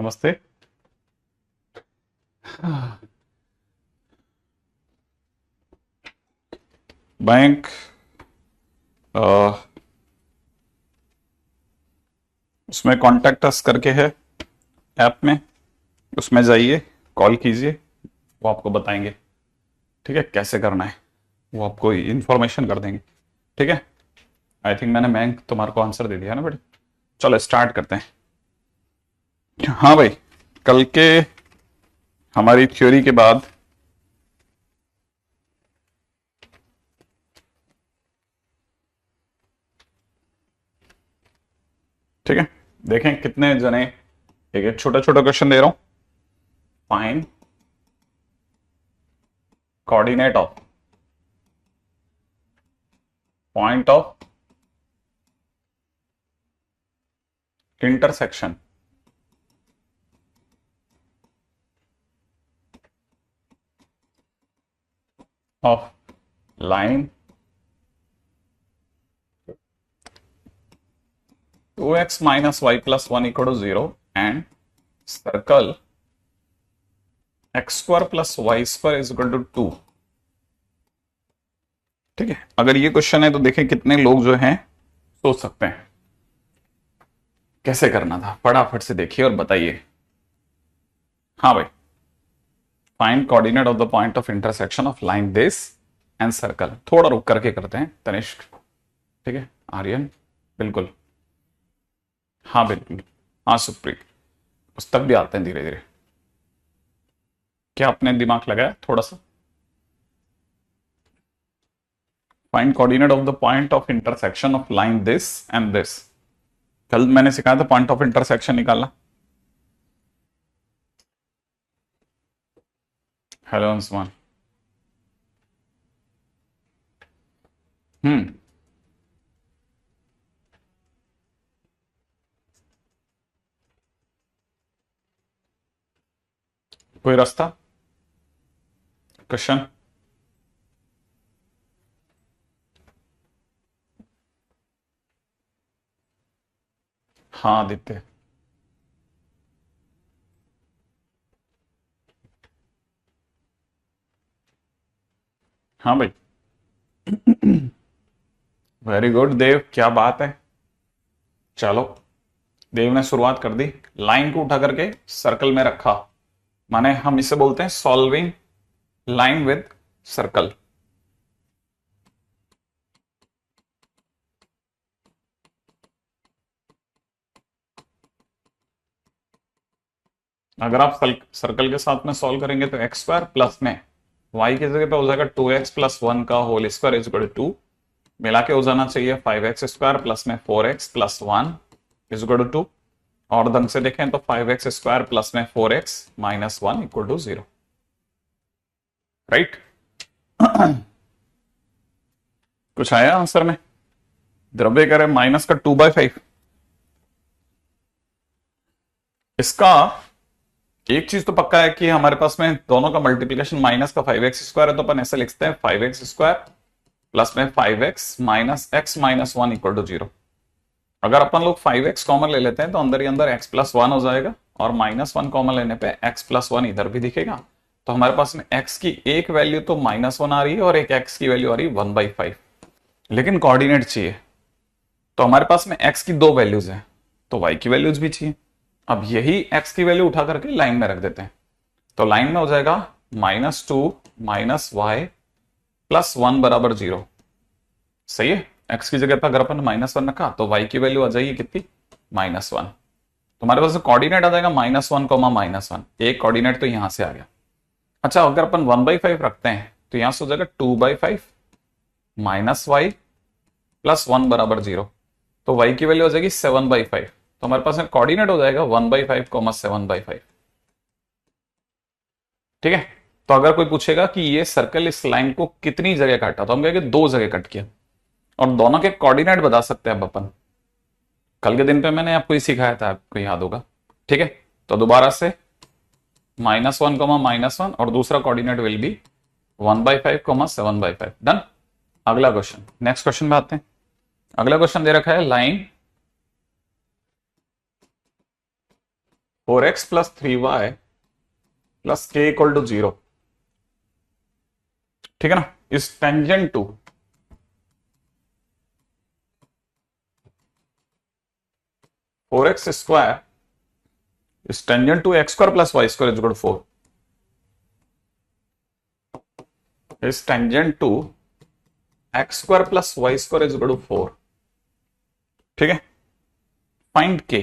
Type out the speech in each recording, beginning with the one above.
नमस्ते। बैंक उसमें contact us करके है ऐप में, उसमें जाइए, कॉल कीजिए, वो आपको बताएंगे। ठीक है, कैसे करना है वो आपको इंफॉर्मेशन कर देंगे। ठीक है, आई थिंक मैंने बैंक तुम्हारे को आंसर दे दिया ना बेटे। चलो स्टार्ट करते हैं। हाँ भाई, कल के हमारी थ्योरी के बाद ठीक है, देखें कितने जने। ठीक है, छोटा छोटा क्वेश्चन दे रहा हूं। Find coordinate of point of intersection of line 2x minus y plus 1 equal to 0 and circle x square plus y square is equal to 2। ठीक है, अगर ये क्वेश्चन है तो देखें कितने लोग जो हैं सोच सकते हैं। कैसे करना था फटाफट से देखिए और बताइए। हाँ भाई, find coordinate of the point of intersection of line this and circle. थोड़ा रुक करके करते हैं तनिष्क। ठीक है, आर्यन बिल्कुल, हाँ बिल्कुल, हाँ सुप्रीत, पुस्तक भी आते हैं धीरे धीरे। क्या आपने दिमाग लगाया थोड़ा सा? Find coordinate of the point of intersection of line this and this. कल मैंने सिखाया था पॉइंट ऑफ इंटरसेक्शन निकालना। हेलो अंशुमान। हम्म, कोई रास्ता क्वेश्चन? हाँ आदित्य। हाँ भाई, वेरी गुड देव, क्या बात है। चलो, देव ने शुरुआत कर दी। लाइन को उठा करके सर्कल में रखा, माने हम इसे बोलते हैं सॉल्विंग लाइन विद सर्कल। अगर आप सर्कल के साथ में सॉल्व करेंगे तो एक्स स्क्वायर प्लस में वाई की जगह पे हो जाएगा 2x प्लस 1 का whole square is equal to 2। मिला के हो जाना चाहिए 5x स्क्वायर प्लस में 4x plus 1 is equal to 2। और ढंग से देखें तो 5x स्क्वायर प्लस में 4x minus 1 equal to 0। Right? कुछ आया आंसर में? द्रव्य करें माइनस का 2/5। इसका एक चीज तो पक्का है कि हमारे पास में दोनों का मल्टीप्लीकेशन माइनस का 5x स्क्वायर है, तो अपन ऐसे लिखते हैं 5x स्क्वायर प्लस में 5x minus x minus 1 equal to 0। अगर अपन लोग 5x कॉमन ले लेते हैं तो अंदर ही अंदर x प्लस 1 हो जाएगा, और माइनस 1 कॉमन लेने पे x प्लस 1 इधर भी दिखेगा। तो हमारे पास में x की एक वैल्यू तो -1 आ रही है और एक x की वैल्यू आ रही है 1/5। लेकिन कोऑर्डिनेट चाहिए, तो हमारे पास में x की दो वैल्यूज हैं, तो y की वैल्यूज भी चाहिए। अब यही x की वैल्यू उठा करके लाइन में रख देते हैं, तो लाइन में हो जाएगा -2 माइनस वाई प्लस 1 बराबर 0। सही है, x की जगह पर अगर अपन -1 रखा तो y की वैल्यू आ जाएगी कितनी? -1। तो हमारे पास कोऑर्डिनेट आ जाएगा -1 -1। एक कोऑर्डिनेट तो यहां से आ गया। अच्छा, अगर अपन 1/5 रखते हैं तो यहां से हो जाएगा 2/5 माइनस वाई प्लस 1 बराबर 0। तो y की वैल्यू हो जाएगी 7/5। तो हमारे पास में कोऑर्डिनेट हो जाएगा 1/5 7/5। ठीक है, तो अगर कोई पूछेगा कि ये सर्कल इस लाइन को कितनी जगह काटा, तो हम कहेंगे 2 जगह कट किया, और दोनों के कोऑर्डिनेट बता सकते हैं अब अपन। कल के दिन पे मैंने आपको ही सिखाया था, आपको याद होगा। ठीक है, तो दोबारा से -1 -1, और दूसरा कोऑर्डिनेट विल बी 1/5 7/5। डन। अगला क्वेश्चन, नेक्स्ट क्वेश्चन में आते हैं। अगला क्वेश्चन दे रखा है line 4x plus 3y plus k equal to 0, ठीक है ना, is tangent to 4x square is tangent to x square plus y square is equal to 4, is tangent to x square plus y square is equal to 4, ठीक है। Find k,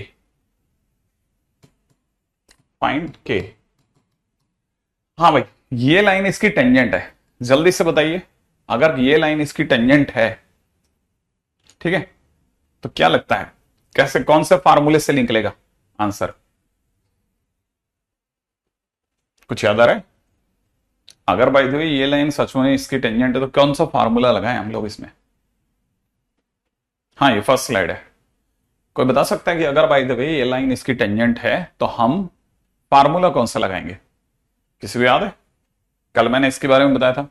find k। हाँ भाई, ये line इसकी tangent है, जल्दी से बताइए, अगर ये लाइन इसकी टेंजेंट है, ठीक है, तो क्या लगता है कैसे, कौन से फार्मूले से निकलेगा आंसर, कुछ याद आ रहा है? अगर बाय द वे ये लाइन सच में इसकी टेंजेंट है तो कौन सा फार्मूला लगाएं हम लोग इसमें? हाँ, ये फर्स्ट स्लाइड है। कोई बता सकता है कि अगर बाय द वे ये लाइन इसकी टेंजेंट है तो हम फार्मूला कौन सा लगाएंगे? किसी को याद है? कल मैंने इसके बारे में बताया था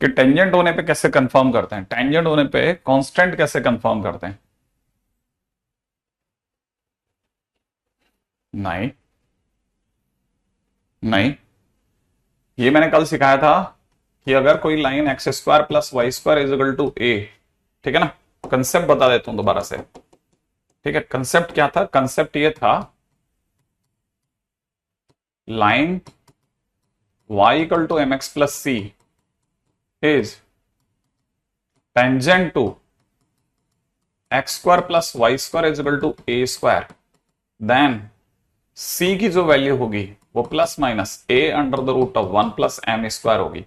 कि टेंजेंट होने पे कैसे कंफर्म करते हैं, टेंजेंट होने पे कांस्टेंट कैसे कंफर्म करते हैं। नहीं नहीं, ये मैंने कल सिखाया था कि अगर कोई line X square plus Y square is equal to A, ठीक है ना, कंसेप्ट बता देता हूं दोबारा से, ठीक है। कंसेप्ट क्या था? कंसेप्ट ये था line y equal to m x plus c is tangent to x square plus Y square is equal to a square, then c की जो वैल्यू होगी वो plus minus a under the root of 1 plus m square होगी।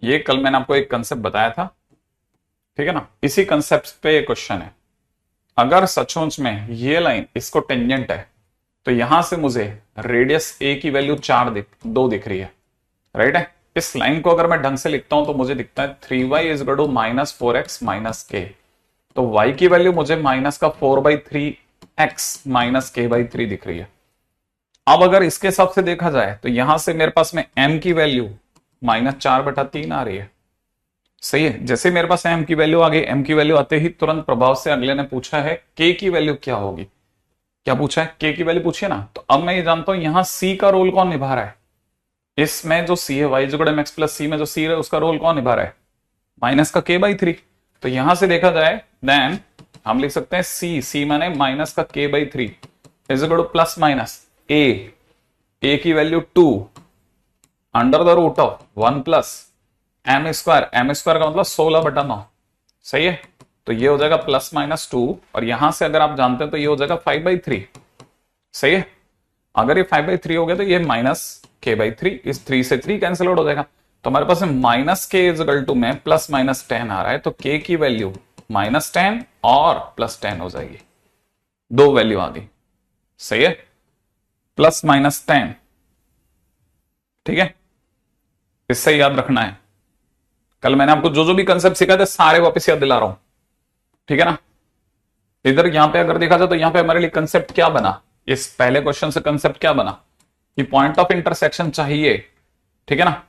ये कल मैंने आपको एक कंसेप्ट बताया था, ठीक है ना। इसी कंसेप्ट पे ये क्वेश्चन है, अगर सचमुच में ये लाइन इसको टेंजेंट है तो यहां से मुझे रेडियस a की वैल्यू 2 दिख रही है, राइट है। इस लाइन को अगर मैं ढंग से लिखता हूं तो मुझे दिखता है 3y is equal to minus 4x minus k, तो y की वैल्यू मुझे माइनस का 4/3x माइनस k/3 दिख रही है। अब अगर इसके हिसाब से देखा जाए तो यहां से मेरे पास में m की वैल्यू -4/3 आ रही है, सही है। जैसे मेरे पास m की वैल्यू आ गई, m की वैल्यू आते ही तुरंत प्रभाव से अगले ने पूछा है k की वैल्यू क्या होगी। क्या पूछा है? k की वैल्यू पूछी है ना। तो अब मैं ये जानता हूं यहां c का रोल कौन निभा रहा है, इसमें जो c है y equal to mx plus c में जो c है उसका रोल कौन निभा रहा है, माइनस का k/3। तो यहां से देखा जाए देन हम लिख सकते हैं c माने माइनस का k/3 is equal to plus minus a की value 2 under the root of 1 plus m square का मतलब 16/9, सही है। तो ये हो जाएगा प्लस माइनस 2 और यहां से अगर आप जानते हैं तो ये हो जाएगा 5/3, सही है। अगर ये 5/3 हो गया तो ये माइनस k/3, इस 3 से 3 कैंसिल आउट हो जाएगा। तो हमारे पास minus k is equal to में प्लस माइनस 10 आ रहा है, तो k की वैल्यू -10 और +10 हो जाएगी, दो वैल्यू आ गई, सही है, +-10, ठीक है। इससे याद रखना है, कल मैंने आपको जो जो भी कंसेप्ट सिखाए थे सारे वापस याद दिला रहा हूं, ठीक है ना। इधर यहां पे अगर देखा जाए तो यहां पे हमारे लिए कंसेप्ट क्या बना, इस पहले क्वेश्चन से कंसेप्ट क्या बना कि पॉइंट ऑफ इंटरसेक्शन चाहिए, ठीक है ना।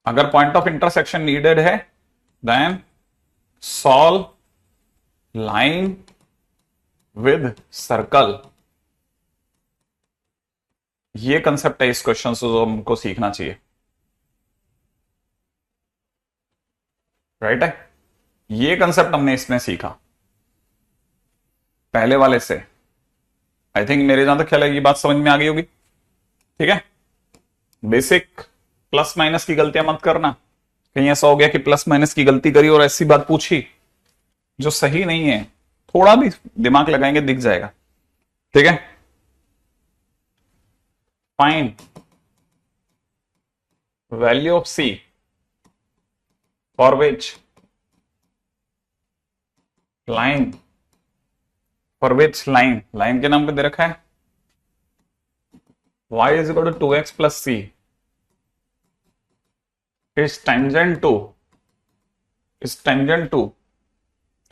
अगर पॉइंट ऑफ इंटरसेक्शन नीडेड है then solve line with circle, ये कंसेप्ट है इस क्वेश्चन से जो हमको सीखना चाहिए, राइट है। ये कंसेप्ट हमने इसमें सीखा पहले वाले से। आई थिंक मेरे जहां तक ख्याल है ये बात समझ में आ गई होगी, ठीक है। बेसिक प्लस माइनस की गलतियां मत करना, कहीं ऐसा हो गया कि प्लस माइनस की गलती करी और ऐसी बात पूछी जो सही नहीं है, थोड़ा भी दिमाग लगाएंगे दिख जाएगा, ठीक है। Find value of c for which line, for which line के नाम पे दे रखा है y is equal to 2x plus c is tangent to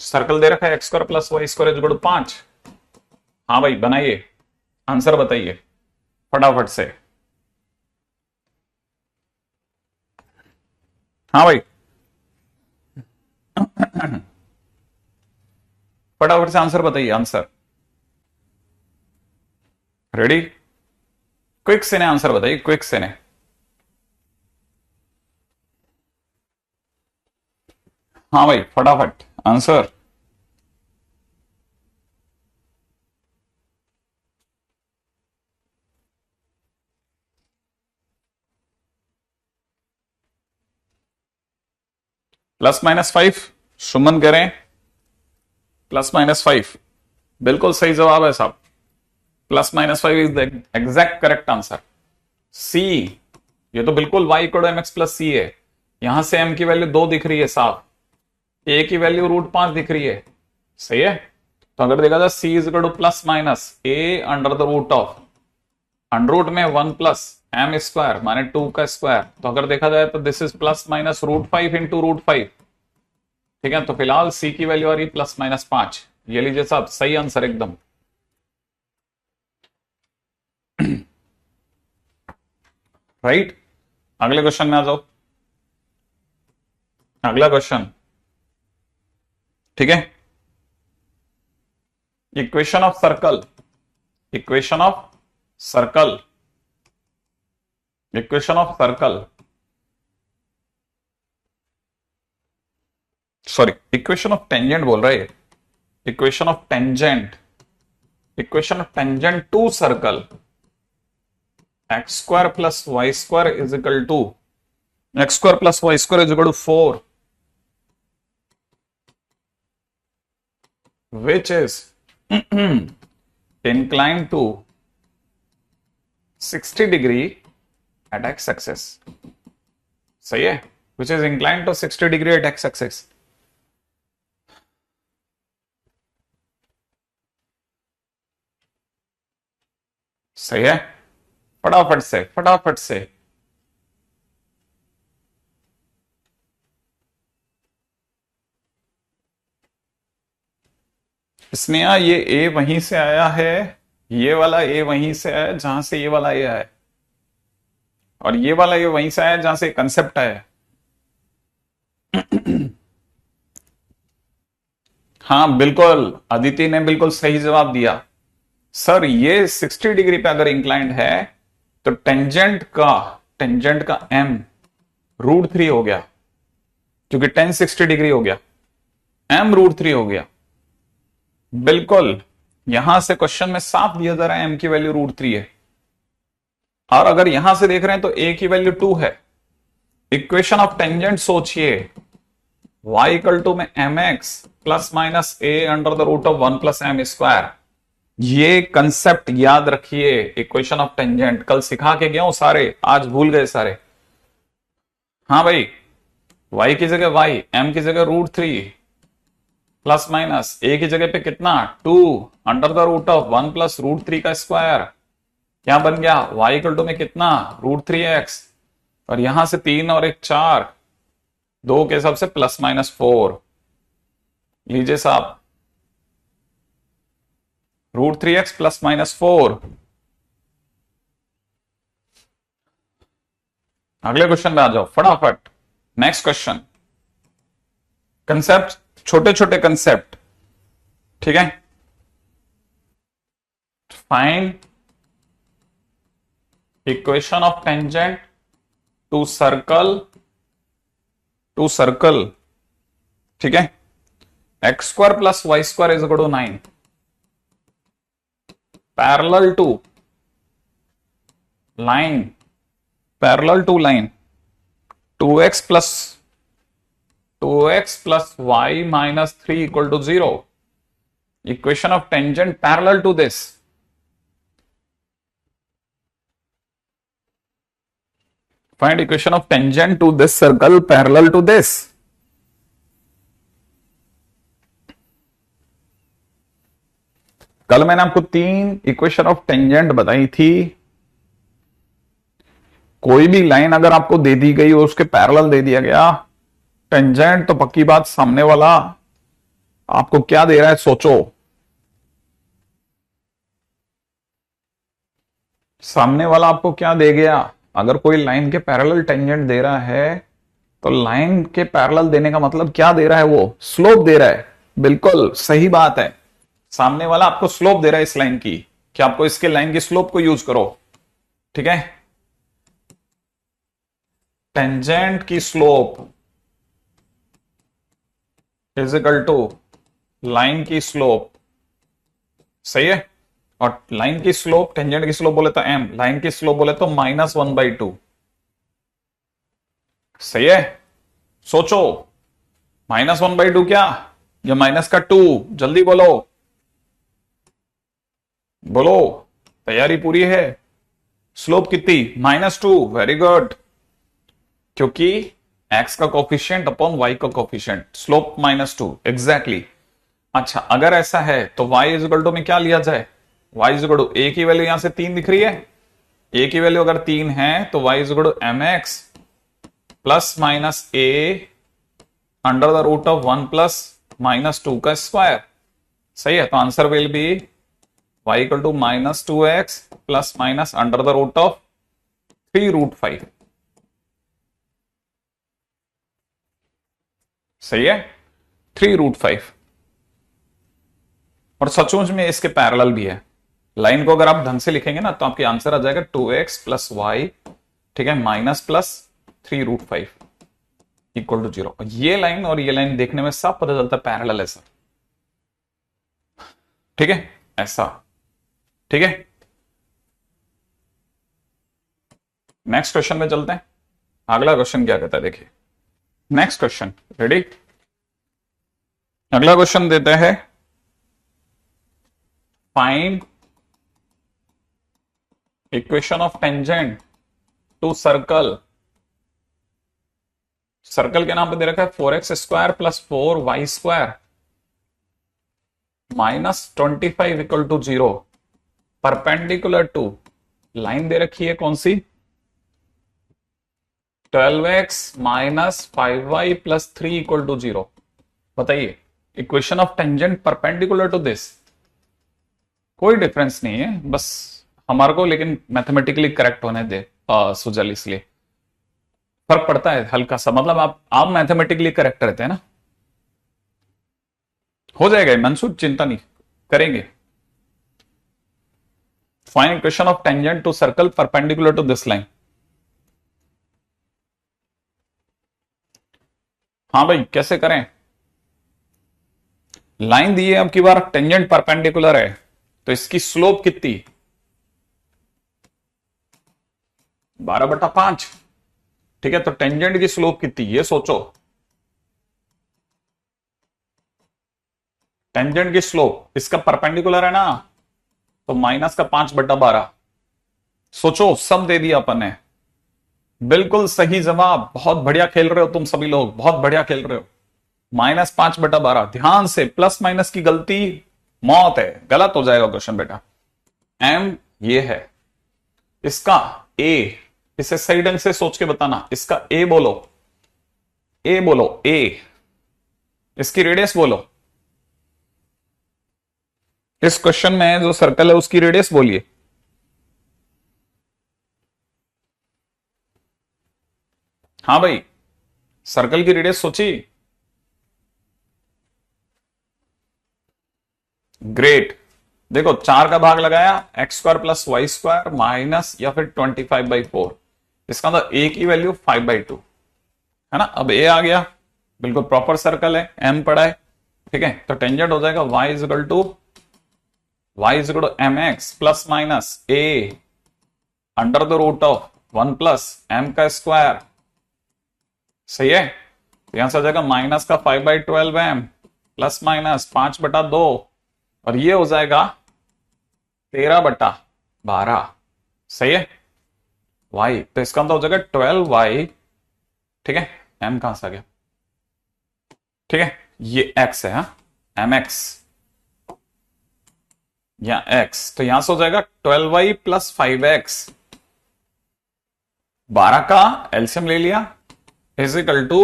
circle दे रखा है x square plus Y square is equal to 5। हाँ भाई बनाइए, आंसर बताइए फटाफट से। हाँ भाई फटाफट से आंसर बताइए, आंसर रेडी? क्विक से ने आंसर बताइए, क्विक से ने। हाँ भाई फटाफट आंसर। +-5 सुमन करें, +-5 बिल्कुल सही जवाब है साहब। +-5 is the exact correct answer. See, ये तो बिल्कुल y equal to mx plus c है। यहां से m की वैल्यू 2 दिख रही है साहब, a की वैल्यू √5 दिख रही है, सही है। तो अगर देखा जाए c is equal to +-a under the root of under में 1 प्लस m स्क्वायर माने 2 का स्क्वायर। तो अगर देखा जाए तो दिस इज +-√5 इंटू √5, ठीक है। तो फिलहाल c की वैल्यू आ रही +-5। ये लीजिए साहब सही आंसर एकदम। राइट अगले क्वेश्चन में आ जाओ, अगला क्वेश्चन, ठीक है। Equation of circle, equation of circle, equation of circle, sorry equation of tangent बोल रहे हैं, equation of tangent, equation of tangent to circle x² plus y² is equal to x² plus y² is equal to 4 which is inclined to 60 degree at x axis, सही है, which is inclined to 60 degree at x axis। सही है, फटाफट से फटाफट से। स्नेहा ये ए वहीं से आया है, ये वाला ए वहीं से आया जहां से ये वाला ए आया, और ये वाला ए वहीं से आया जहां से कंसेप्ट आया। हाँ बिल्कुल, अदिति ने बिल्कुल सही जवाब दिया। सर ये 60 डिग्री पे अगर इंक्लाइंड है तो टेंजेंट का m √3 हो गया, क्योंकि 10 60 डिग्री हो गया, m √3 हो गया। बिल्कुल यहां से क्वेश्चन में साफ दिया जा रहा है m की वैल्यू √3 है। और अगर यहां से देख रहे हैं तो a की वैल्यू 2 है। इक्वेशन ऑफ टेंजेंट सोचिए, y इक्वल टू में mx plus minus a under the root of 1 plus m square. ये कंसेप्ट याद रखिए, इक्वेशन ऑफ टेंजेंट कल सिखा के गया हूं सारे, आज भूल गए सारे। हाँ भाई, y की जगह y, m की जगह √3 प्लस माइनस a की जगह पे कितना 2 under the root of 1 plus √3 का स्क्वायर। क्या बन गया, y इक्वल टू में कितना √3x, और यहां से 3 और 1 4, 2 के हिसाब से +-4। लीजिए साहब √3x +-4। अगले क्वेश्चन में आ जाओ फटाफट। नेक्स्ट क्वेश्चन, कंसेप्ट, छोटे छोटे कंसेप्ट, ठीक है। Find equation of tangent to circle, ठीक है। x² plus y² is equal to 9 parallel to line, parallel to line 2x plus y minus 3 equal to 0। Equation of tangent parallel to this, find equation of tangent to this circle parallel to this. कल मैंने आपको 3 equation of tangent बताई थी। कोई भी line अगर आपको दे दी गई और उसके पैरेलल दे दिया गया टेंजेंट, तो पक्की बात सामने वाला आपको क्या दे रहा है सोचो। सामने वाला आपको क्या दे गया, अगर कोई लाइन के पैरेलल टेंजेंट दे रहा है तो लाइन के पैरेलल देने का मतलब क्या दे रहा है, वो स्लोप दे रहा है। बिल्कुल सही बात है। सामने वाला आपको स्लोप दे रहा है इस लाइन की, कि आपको इसके लाइन की स्लोप को यूज करो। ठीक है, टेंजेंट की slope is equal to line की स्लोप। सही है, और लाइन की स्लोप, टेंजेंट की स्लोप बोले तो m, लाइन की स्लोप बोले तो -1/2। सही है, सोचो, -1/2 क्या, या माइनस का 2? जल्दी बोलो, बोलो, तैयारी पूरी है। स्लोप कितनी? -2। वेरी गुड, क्योंकि x का कोफिशिएंट अपॉन y का कोफिशिएंट, स्लोप -2 एग्जैक्टली। अच्छा, अगर ऐसा है तो y इज इक्वल टू में क्या लिया जाए? y is equal to a की वैल्यू यहां से 3 दिख रही है, a की वैल्यू अगर 3 है तो y is equal to mx plus minus a under the root of 1 plus -2 का स्क्वायर। सही है, तो answer will be y equal to -2x plus minus under the root of 3√5। सही है, 3√5। और सचमुच में इसके पैरेलल भी है। लाइन को अगर आप ढंग से लिखेंगे ना तो आपकी आंसर आ जाएगा 2x प्लस वाई, ठीक है, माइनस प्लस 3√5 इक्वल टू 0। ये लाइन और ये लाइन देखने में सब पता चलता है पैरेलल है सर। ठीक है, ऐसा। ठीक है, नेक्स्ट क्वेश्चन में चलते हैं। अगला क्वेश्चन क्या कहता है, देखिए नेक्स्ट क्वेश्चन, रेडी? अगला क्वेश्चन देता है, find equation of tangent to circle. Circle के नाम पे दे रखा है 4x² प्लस 4y² -25 equal to 0 perpendicular to, line दे रखी है कौन सी? 12x minus 5y plus 3 equal to 0। बताइए, equation of tangent perpendicular to this. कोई डिफरेंस नहीं है, बस हमारे को लेकिन मैथमेटिकली करेक्ट होने दे सुजल, इसलिए फर्क पड़ता है हल्का सा। मतलब आप मैथमेटिकली करेक्ट रहते हैं ना, हो जाएगा मंसूर, चिंता नहीं करेंगे। Find equation of tangent to circle perpendicular to this line. हाँ भाई, कैसे करें? लाइन दी है, अब की बार टेंजेंट परपेंडिकुलर है, तो इसकी स्लोप कितनी? 12/5। ठीक है, तो टेंजेंट की स्लोप कितनी ये सोचो। टेंजेंट की स्लोप इसका परपेंडिकुलर है ना, तो -5/12। सोचो, सब दे दिया अपन ने। बिल्कुल सही जवाब, बहुत बढ़िया खेल रहे हो तुम सभी लोग, बहुत बढ़िया खेल रहे हो। -5/12, ध्यान से, प्लस माइनस की गलती मौत है, गलत हो जाएगा क्वेश्चन बेटा। m ये है, इसका a, इसे सही ढंग से सोच के बताना। इसका a बोलो, a बोलो, a, इसकी रेडियस बोलो। इस क्वेश्चन में जो सर्कल है उसकी रेडियस बोलिए। हाँ भाई, सर्कल की रेडियस सोची। ग्रेट, देखो 4 का भाग लगाया, x² प्लस y² माइनस या फिर 25/4, इसका मतलब a की वैल्यू 5/2 है ना। अब a आ गया, बिल्कुल प्रॉपर सर्कल है, m पड़ा है। ठीक है, तो टेंजेंट हो जाएगा y is equal to mx plus minus a under the root of 1 plus m का स्क्वायर। सही है, तो यहां से आ जाएगा माइनस का 5/12m प्लस माइनस 5/2, और ये हो जाएगा 13/12। सही है, y, तो इसका मतलब हो जाएगा 12y। ठीक है, m कहां से आ गया? ठीक है, ये x है, हाँ, mx या x, तो यहां से हो जाएगा 12y प्लस 5x, 12 का एलसीएम ले लिया, is equal to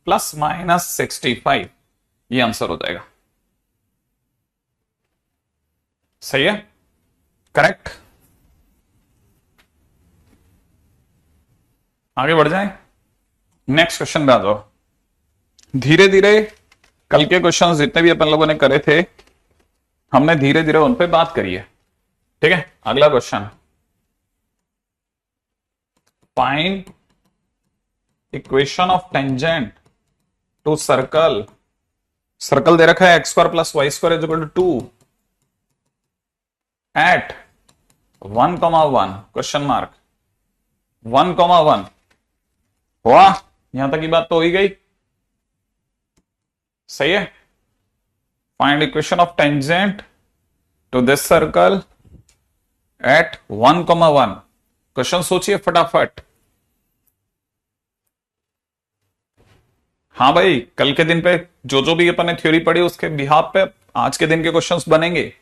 plus minus 65। ये आंसर हो जाएगा। सही है, करेक्ट। आगे बढ़ जाएं, नेक्स्ट क्वेश्चन में आ जाओ। धीरे धीरे कल के क्वेश्चन जितने भी अपन लोगों ने करे थे हमने धीरे धीरे उन पे बात करी है। ठीक है, अगला question, find equation of tangent to circle. Circle दे रखा है x square plus Y square is equal to 2 at 1,1 question mark 1,1। वाह, यहां तक की बात तो हो ही गई, सही है। Find equation of tangent to this circle at 1,1। Question सोचिए फटाफट। हाँ भाई, कल के दिन पे जो भी अपन ने थ्योरी पढ़ी उसके बिहाफ पे आज के दिन के क्वेश्चंस बनेंगे।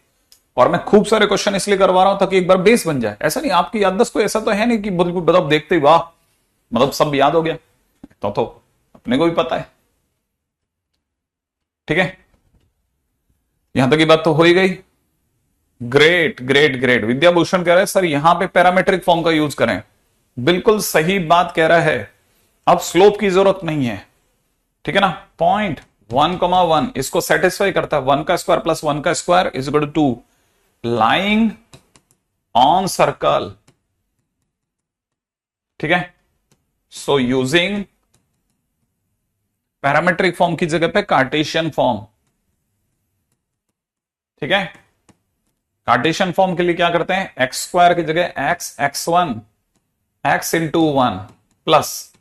और मैं खूब सारे क्वेश्चन इसलिए करवा रहा हूं ताकि एक बार बेस बन जाए। ऐसा नहीं आपकी याददाश्त कोई ऐसा तो है नहीं कि मतलब देखते ही वाह मतलब सब याद हो गया, तो अपने को भी पता है। ठीक है, यहां तक की बात तो हो ही गई। Great great great. विद्याभूषण कह रहे हैं सर यहां पे पैरामेट्रिक फॉर्म का यूज करें। बिल्कुल सही बात कह रहा है, अब स्लोप की जरूरत नहीं है। ठीक है ना, पॉइंट 1,1 इसको सेटिस्फाई करता है। 1 का स्क्वायर प्लस 1 का square is equal to 2 lying on circle. ठीक है, सो यूजिंग पैरामेट्रिक फॉर्म की जगह पे कार्टेशियन फॉर्म। ठीक है, कार्टेशियन फॉर्म के लिए क्या करते हैं, एक्स स्क्वायर की जगह x x1 x into 1 plus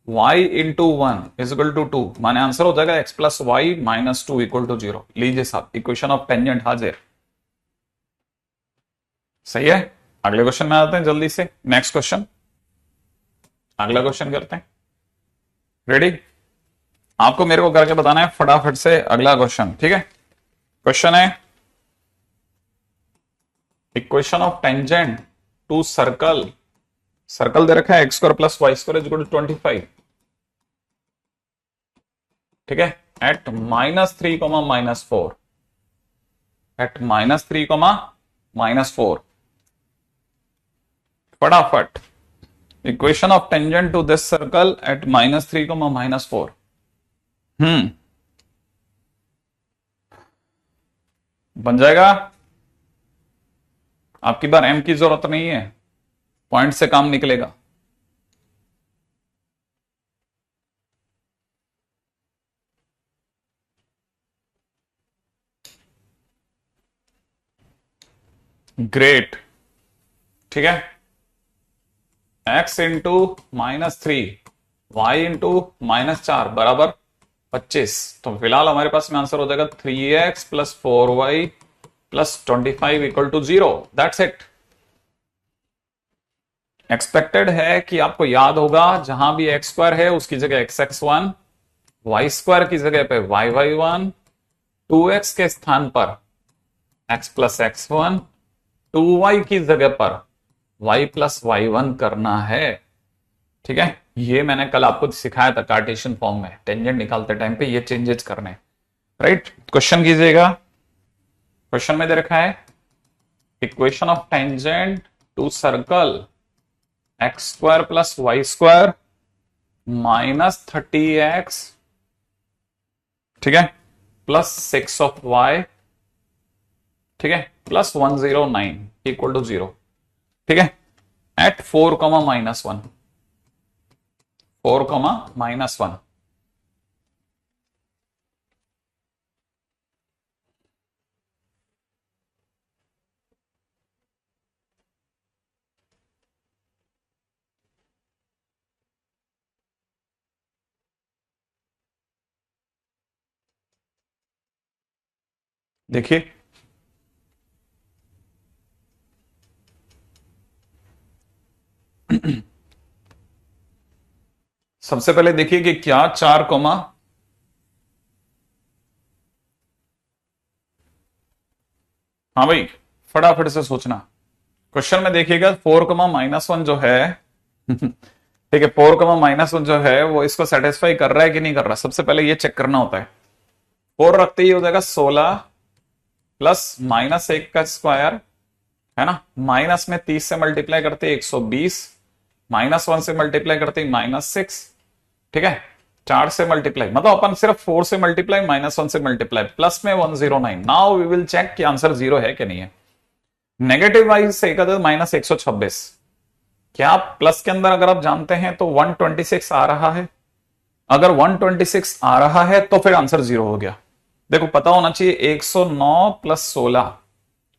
y into 1 is equal to 2। माने आंसर हो जाएगा x plus y minus 2 equal to 0। लीजिए साहब, इक्वेशन ऑफ टेंजेंट हाजिर। सही है, अगले क्वेश्चन में आते हैं जल्दी से। नेक्स्ट क्वेश्चन, अगला क्वेश्चन करते हैं। रेडी, आपको मेरे को करके बताना है फटाफट से अगला क्वेश्चन। ठीक है, क्वेश्चन है equation of tangent to circle. Circle दे रखा है x square plus Y square is equal to 25। ठीक है, एट -3, -4 एट -3, -4। फटाफट, equation of tangent to this circle at -3, -4। बन जाएगा। आपकी बार एम की जरूरत नहीं है, पॉइंट से काम निकलेगा। ग्रेट। ठीक है, x इंटू -3 वाई इंटू -4 बराबर 25। तो फिलहाल हमारे पास में आंसर हो जाएगा 3x plus 4y plus 25 equal to 0। That's it. Expected है कि आपको याद होगा जहां भी x स्क्वायर है उसकी जगह xx1, y स्क्वायर की जगह पे yy1, 2x के स्थान पर x प्लस x1, 2y की जगह पर y प्लस y1 करना है। ठीक है, ये मैंने कल आपको सिखाया था कार्टेशियन फॉर्म में टेंजेंट निकालते टाइम पे ये चेंजेस करने। राइट, क्वेश्चन कीजिएगा। क्वेश्चन में दे रखा है equation of tangent to circle x square plus Y square -30x, ठीक है, प्लस 6 ऑफ y, ठीक है, प्लस 109 इक्वल टू 0। ठीक है, एट 4, -1 4, -1। देखिए सबसे पहले देखिए कि क्या 4, हाँ भाई फटाफट से सोचना। क्वेश्चन में देखिएगा 4, -1 जो है ठीक है, 4, -1 जो है वो इसको सेटिस्फाई कर रहा है कि नहीं कर रहा, सबसे पहले ये चेक करना होता है। 4 रखते ही हो जाएगा 16 प्लस -1 का स्क्वायर, है ना, माइनस में 30 से मल्टीप्लाई करते 120, -1 से मल्टीप्लाई करते -6। ठीक है, 4 से मल्टीप्लाई, मतलब अपन सिर्फ 4 से मल्टीप्लाई, -1 से मल्टीप्लाई, प्लस में 109। नाउ वी विल चेक कि आंसर 0 है कि नहीं है। नेगेटिव वाइज से -126। क्या प्लस के अंदर अगर आप जानते हैं तो 126 आ रहा है? अगर 126 आ रहा है तो फिर आंसर 0 हो गया। देखो पता होना चाहिए 109 प्लस 16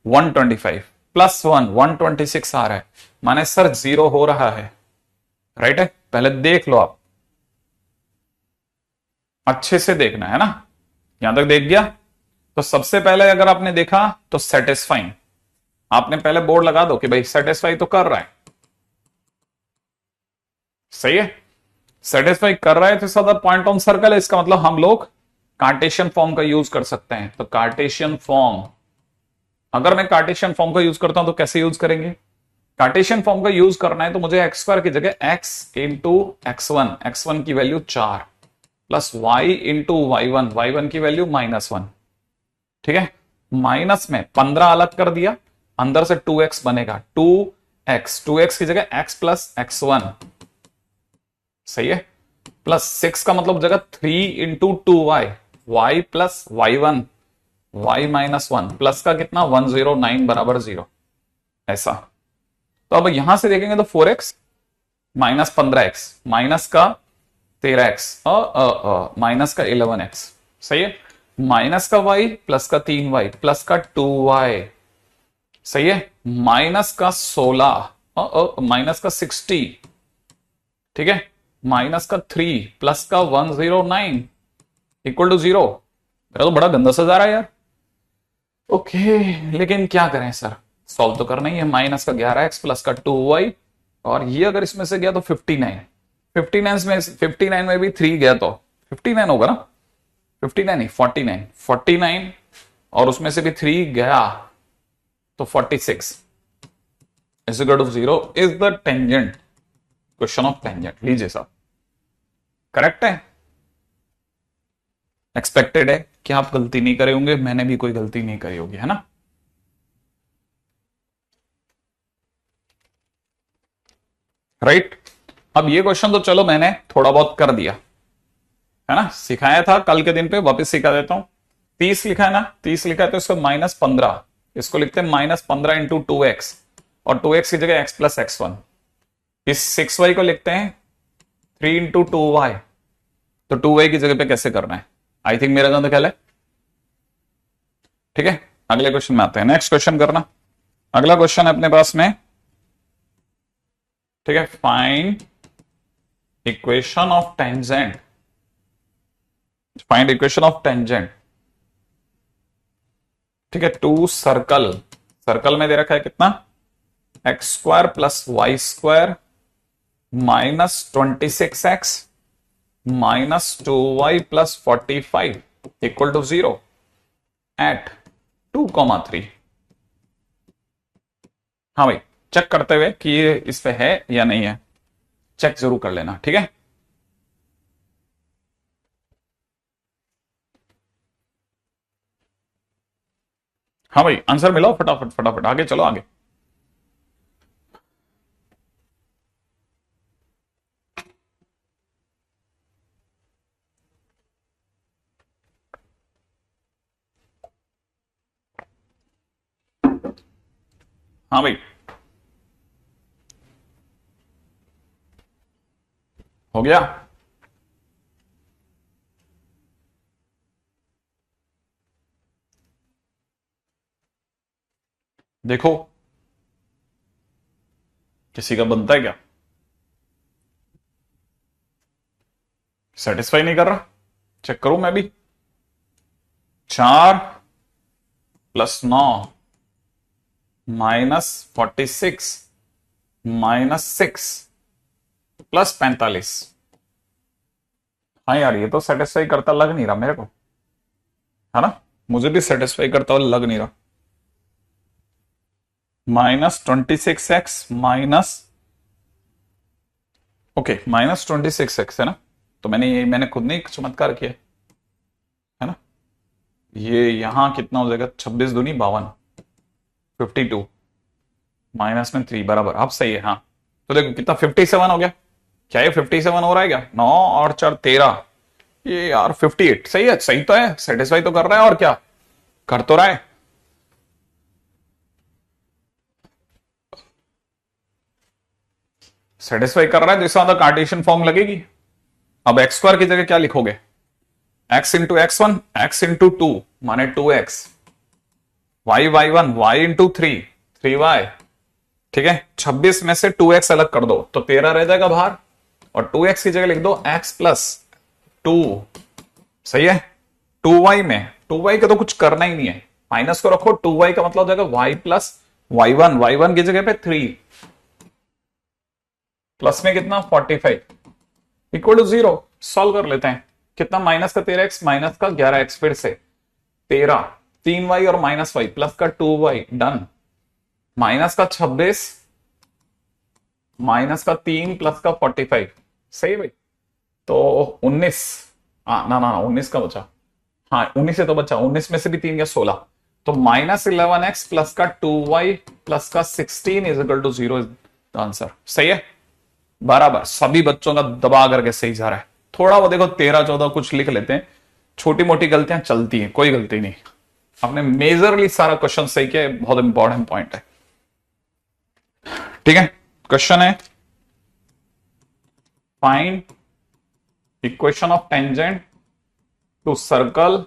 125 प्लस 1 126 आ रहा है, माने सर 0 हो रहा है। राइट है, पहले देख लो आप, अच्छे से देखना है ना। यहां तक देख गया तो सबसे पहले अगर आपने देखा तो सेटिस्फाइंग, आपने पहले बोर्ड लगा दो कि भाई सेटिस्फाई तो कर रहा है, सही है, सेटिस्फाई कर रहा है तो सदा पॉइंट ऑन सर्कल है, इसका मतलब हम लोग कार्टेशियन फॉर्म का यूज कर सकते हैं। तो कार्टेशियन फॉर्म, अगर मैं कार्टेशियन फॉर्म का यूज करता हूं तो कैसे यूज करेंगे? कार्टेशियन फॉर्म का यूज करना है तो मुझे एक्स स्क्वायर की जगह एक्स इंटू x1 की value 4 plus Y into y1 की वैल्यू -1। ठीक है, माइनस में 15 अलग कर दिया, अंदर से 2x बनेगा, 2x की जगह x प्लस x1, सही है, प्लस 6 का मतलब जगह 3 into 2y, y plus y1 y -1 plus का कितना 109 बराबर 0, ऐसा। तो अब यहां से देखेंगे तो 4x माइनस 15x माइनस का 13x माइनस का 11x, सही है, माइनस का y प्लस का 3y प्लस का 2y, सही है, माइनस का 16 माइनस का 60, ठीक है, माइनस का 3 प्लस का 109 इक्वल टू 0। मेरा तो बड़ा गंदा सा जा रहा है यार। ओके, लेकिन क्या करें सर, सॉल्व तो करना ही है। माइनस का 11x प्लस का 2y, और ये अगर इसमें से गया तो 59 में भी 3 गया तो 59 होगा ना, 59 नहीं 49 और उसमें से भी 3 गया तो 46 is equal to 0 is the tangent, question of tangent. लीजिए साहब, करेक्ट है, एक्सपेक्टेड है कि आप गलती नहीं करे होंगे, मैंने भी कोई गलती नहीं करी होगी, है ना। राइट, अब ये क्वेश्चन तो चलो मैंने थोड़ा बहुत कर दिया है ना, सिखाया था कल के दिन पे, वापस सिखा देता हूं। 30 लिखा है ना, 30 लिखा है तो इसको -15, इसको लिखते हैं -15 इंटू 2x, और 2x की जगह x प्लस x1। इस 6y को लिखते हैं 3 इंटू 2y, तो 2y की जगह पे कैसे करना है, आई थिंक मेरा गंदा ख्याल है। ठीक है, अगले क्वेश्चन में आते हैं, नेक्स्ट क्वेश्चन करना। अगला क्वेश्चन है अपने पास में, ठीक है, find equation of tangent, find equation of tangent, ठीक है, टू सर्कल, सर्कल में दे रखा है कितना, x square plus Y square -26x -2y plus 45 equal to 0 at 2,3। हाँ भाई, चेक करते हुए कि ये इस पे है या नहीं है, चेक जरूर कर लेना, ठीक है। हाँ भाई, आंसर मिलाओ फटाफट फटाफट, आगे चलो आगे। हाँ भाई, हो गया। देखो किसी का बनता है क्या, सेटिस्फाई नहीं कर रहा, चेक करूं मैं भी। 4 प्लस 9 -46 -6 प्लस 45। हाँ यार, ये तो सेटिस्फाई करता लग नहीं रहा मेरे को, है ना, मुझे भी सेटिस्फाई करता हुआ लग नहीं रहा। -26x माइनस, ओके, -26x है ना, तो मैंने खुद ने चमत्कार किया, है ना। ये यहां कितना हो जाएगा, 26 दूनी 52, 52 माइनस में 3 बराबर, अब सही है। हाँ, तो देखो कितना 57 हो गया, क्या ये 57 हो रहा है क्या, 9 और 4 13, ये यार 58 सही है, सही तो है, सेटिस्फाई तो कर रहा है, और क्या कर तो रहा है। सेटिस्फाई कर रहा है तो इसका मतलब कार्टेशियन फॉर्म लगेगी। अब एक्स स्क्वायर की जगह क्या लिखोगे, x into x one, x into two माने 2x, y y one, y into three, 3y। ठीक है, 26 में से 2x अलग कर दो तो 13 रह जाएगा बाहर, और 2x की जगह लिख दो x प्लस 2। सही है, 2y में 2y का तो कुछ करना ही नहीं है, माइनस को रखो, 2y का मतलब हो जाएगा y प्लस y1, y1 की जगह पे 3 प्लस में कितना 45 इक्वल टू 0। सॉल्व कर लेते हैं, कितना माइनस का 13x माइनस का 11x, फिर से 13, 3y और माइनस y प्लस का 2y, डन। माइनस का 26 माइनस का 3 प्लस का 45, सही भाई। तो 19, ना ना 19 का बचा, हाँ 19 से तो बचा, 19 में से भी 3 या 16, तो -11x प्लस का 2y प्लस का 16 is equal to 0 is the answer. सही है, बराबर, सभी बच्चों का दबा करके सही जा रहा है। थोड़ा वो देखो 13 14 कुछ लिख लेते हैं, छोटी मोटी गलतियां चलती हैं, कोई गलती नहीं। आपने मेजरली सारा क्वेश्चन सही किया, बहुत इंपॉर्टेंट पॉइंट है। ठीक है, क्वेश्चन है find equation of tangent to circle,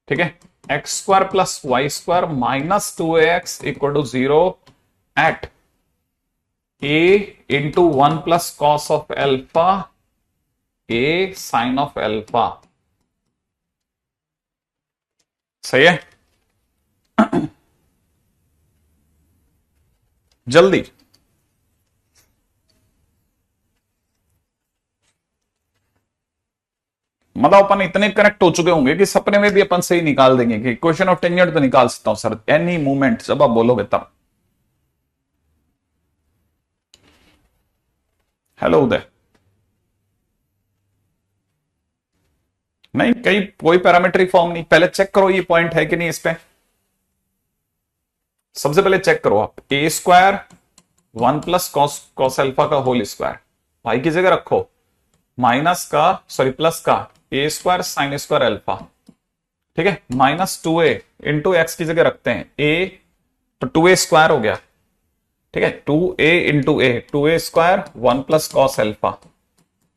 ठीक है, x square plus Y square minus 2ax equal to 0 at a into 1 plus cos of alpha a sine of alpha. सही है, जल्दी मतलब अपन इतने कनेक्ट हो चुके होंगे कि सपने में भी अपन सही निकाल देंगे कि क्वेश्चन ऑफ टेंजेंट तो निकाल सकता हूं सर एनी मूवमेंट, जब आप बोलोगे तब। हेलो उदय, नहीं कहीं कोई पैरामीट्रिक फॉर्म नहीं, पहले चेक करो ये पॉइंट है कि नहीं इस पे। सबसे पहले चेक करो आप, ए स्क्वायर 1 प्लस कॉस एल्फा का होल स्क्वायर, भाई की जगह रखो माइनस का, सॉरी प्लस का ए स्क्वायर साइन स्क्वायर एल्फा। ठीक है, -2a इंटू एक्स की जगह रखते हैं a, तो 2a स्क्वायर हो गया। ठीक है, 2a into a, 2a square 1 plus cos alpha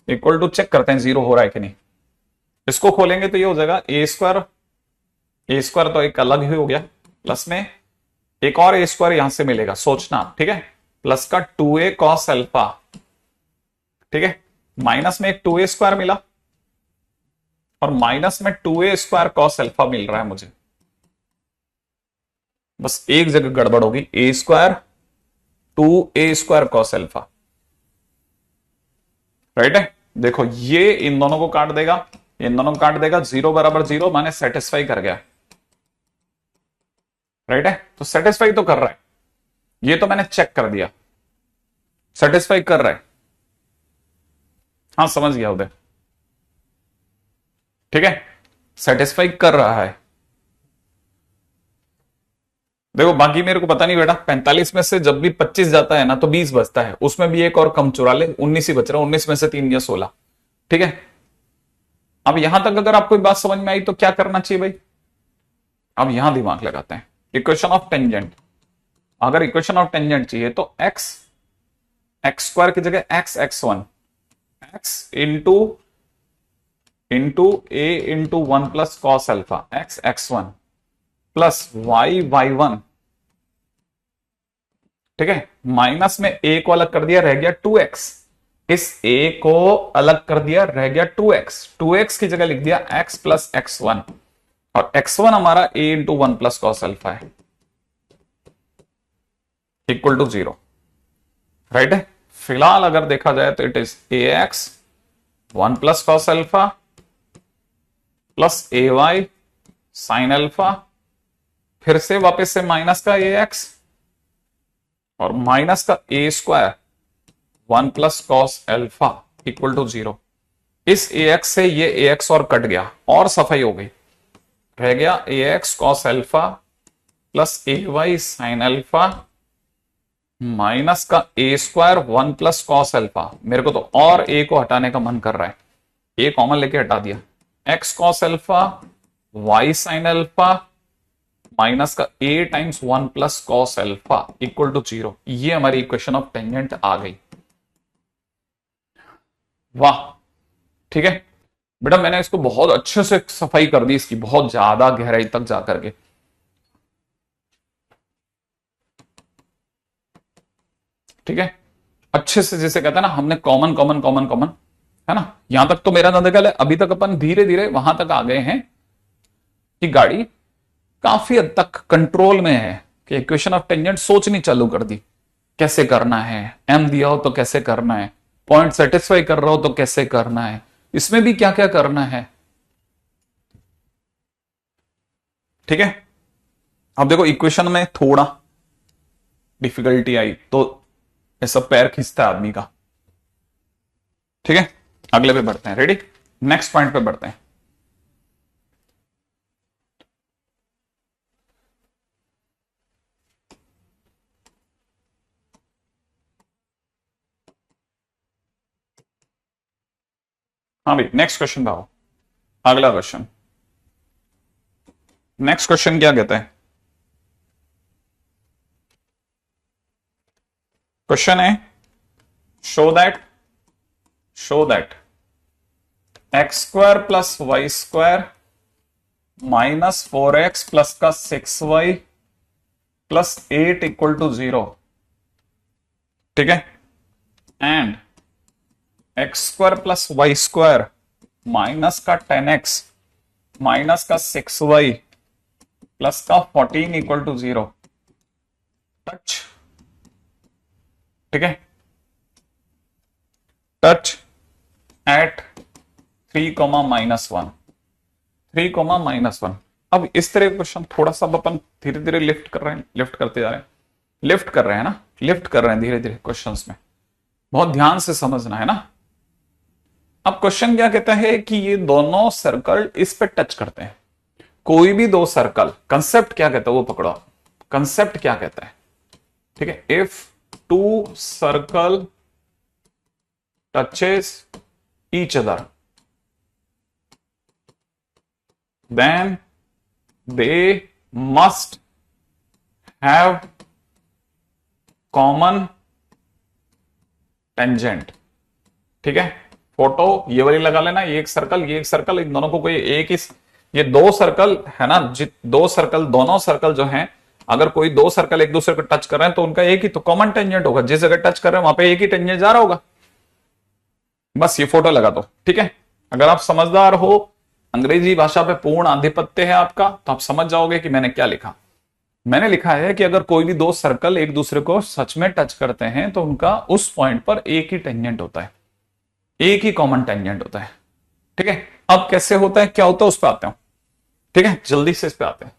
equal to, check करते हैं 0 हो रहा है कि नहीं। इसको खोलेंगे तो ये हो जाएगा ए स्क्वायर, ए स्क्वायर तो एक अलग ही हो गया, प्लस में एक और ए स्क्वायर यहां से मिलेगा, सोचना। ठीक है, प्लस का 2a कॉस एल्फा। ठीक है, माइनस में एक 2a स्क्वायर मिला और माइनस में 2a स्क्वायर कॉस एल्फा मिल रहा है मुझे, बस एक जगह गड़बड़ होगी, a square 2a square cos alpha. Right है, देखो ये इन दोनों को काट देगा, इन दोनों को काट देगा, 0 बराबर 0 माने सेटिस्फाई कर गया। राइट है, तो सेटिस्फाई तो कर रहा है, ये तो मैंने चेक कर दिया, सेटिस्फाई कर रहा है। हाँ समझ गया उदय, ठीक है, सेटिस्फाई कर रहा है। देखो बाकी मेरे को पता नहीं बेटा, 45 में से जब भी 25 जाता है ना तो 20 बचता है, उसमें भी एक और कम चुरा ले, 19 ही बच रहा है, 19 में से 3 या 16। ठीक है, अब यहां तक अगर आपको बात समझ में आई तो क्या करना चाहिए भाई, अब यहां दिमाग लगाते हैं। इक्वेशन ऑफ टेंजेंट, अगर इक्वेशन ऑफ टेंजेंट चाहिए तो एक्स स्क्वायर की जगह x x into a into 1 plus cos alpha, x1 plus y1। ठीक है, माइनस में a को अलग कर दिया, रह गया 2x, इस a को अलग कर दिया, रह गया 2x की जगह लिख दिया x प्लस x1, और x1 हमारा a into 1 plus cos alpha है इक्वल टू 0। राइट है, फिलहाल अगर देखा जाए तो it is ax 1 plus cos alpha plus ay sine alpha, फिर से वापस से माइनस का ax और माइनस का a square 1 plus cos alpha equal to 0। इस ax से ये ax और कट गया और सफाई हो गई, रह गया ax cos alpha plus ay sine alpha minus का a square 1 plus cos alpha. मेरे को तो और a को हटाने का मन कर रहा है, ए कॉमन लेके हटा दिया, x cos alpha y sine alpha minus का a times 1 plus cos alpha equal to 0। ये हमारी इक्वेशन ऑफ टेंजेंट आ गई। वाह, ठीक है बेटा, मैंने इसको बहुत अच्छे से सफाई कर दी इसकी, बहुत ज्यादा गहराई तक जाकर के। ठीक है, अच्छे से, जैसे कहते हैं ना, हमने कॉमन कॉमन कॉमन कॉमन, है ना, यहां तक तो मेरा नंदगल है। अभी तक अपन धीरे धीरे वहां तक आ गए हैं कि गाड़ी काफी हद तक कंट्रोल में है, कि इक्वेशन ऑफ टेंजेंट सोचनी चालू कर दी, कैसे करना है, एम दिया हो तो कैसे करना है, पॉइंट सेटिस्फाई कर रहा हो तो कैसे करना है, इसमें भी क्या क्या करना है। ठीक है, अब देखो इक्वेशन में थोड़ा डिफिकल्टी आई तो ऐसा पैर खींचता है आदमी का। ठीक है, अगले पे बढ़ते हैं, रेडी, नेक्स्ट पॉइंट पे बढ़ते हैं। हाँ भाई, नेक्स्ट क्वेश्चन भाव, अगला क्वेश्चन। नेक्स्ट क्वेश्चन क्या कहते हैं? क्वेश्चन है show that x square plus Y square minus 4x plus का 6y प्लस 8 इक्वल टू 0। ठीक है, and x square plus Y square minus का 10x माइनस का 6y प्लस का 14 इक्वल टू 0। टच, ठीक है, टच एट 3,-1, 3,-1। अब इस तरह का क्वेश्चन थोड़ा सा अपन धीरे धीरे लिफ्ट कर रहे हैं, लिफ्ट करते जा रहे हैं, लिफ्ट कर रहे हैं ना, लिफ्ट कर रहे हैं धीरे धीरे क्वेश्चंस में, बहुत ध्यान से समझना है ना। अब क्वेश्चन क्या कहता है कि ये दोनों सर्कल इस पे टच करते हैं, कोई भी दो सर्कल, कंसेप्ट क्या कहता है वो पकड़ो, कंसेप्ट क्या कहता है। ठीक है, if two circle touches each other then they must have common tangent। ठीक है, फोटो ये वाली लगा लेना, ये एक सर्कल, ये एक सर्कल, इन दोनों को कोई एक ही, ये दो सर्कल है ना, दो सर्कल, दोनों सर्कल जो हैं, अगर कोई दो सर्कल एक दूसरे को टच कर रहे हैं तो उनका एक ही तो कॉमन टेंजेंट होगा, जिस जगह टच कर रहे हैं वहां पे एक ही टेंजेंट जा रहा होगा। बस ये फोटो लगा दो। ठीक है, अगर आप समझदार हो, अंग्रेजी भाषा पे पूर्ण आधिपत्य है आपका, तो आप समझ जाओगे कि मैंने क्या लिखा। मैंने लिखा है कि अगर कोई भी दो सर्कल एक दूसरे को सच में टच करते हैं तो उनका उस पॉइंट पर एक ही टेंजेंट होता है, एक ही कॉमन टेंजेंट होता है। ठीक है, अब कैसे होता है, क्या होता है, उस पर आते हैं। ठीक है, जल्दी से इस पे आते हैं।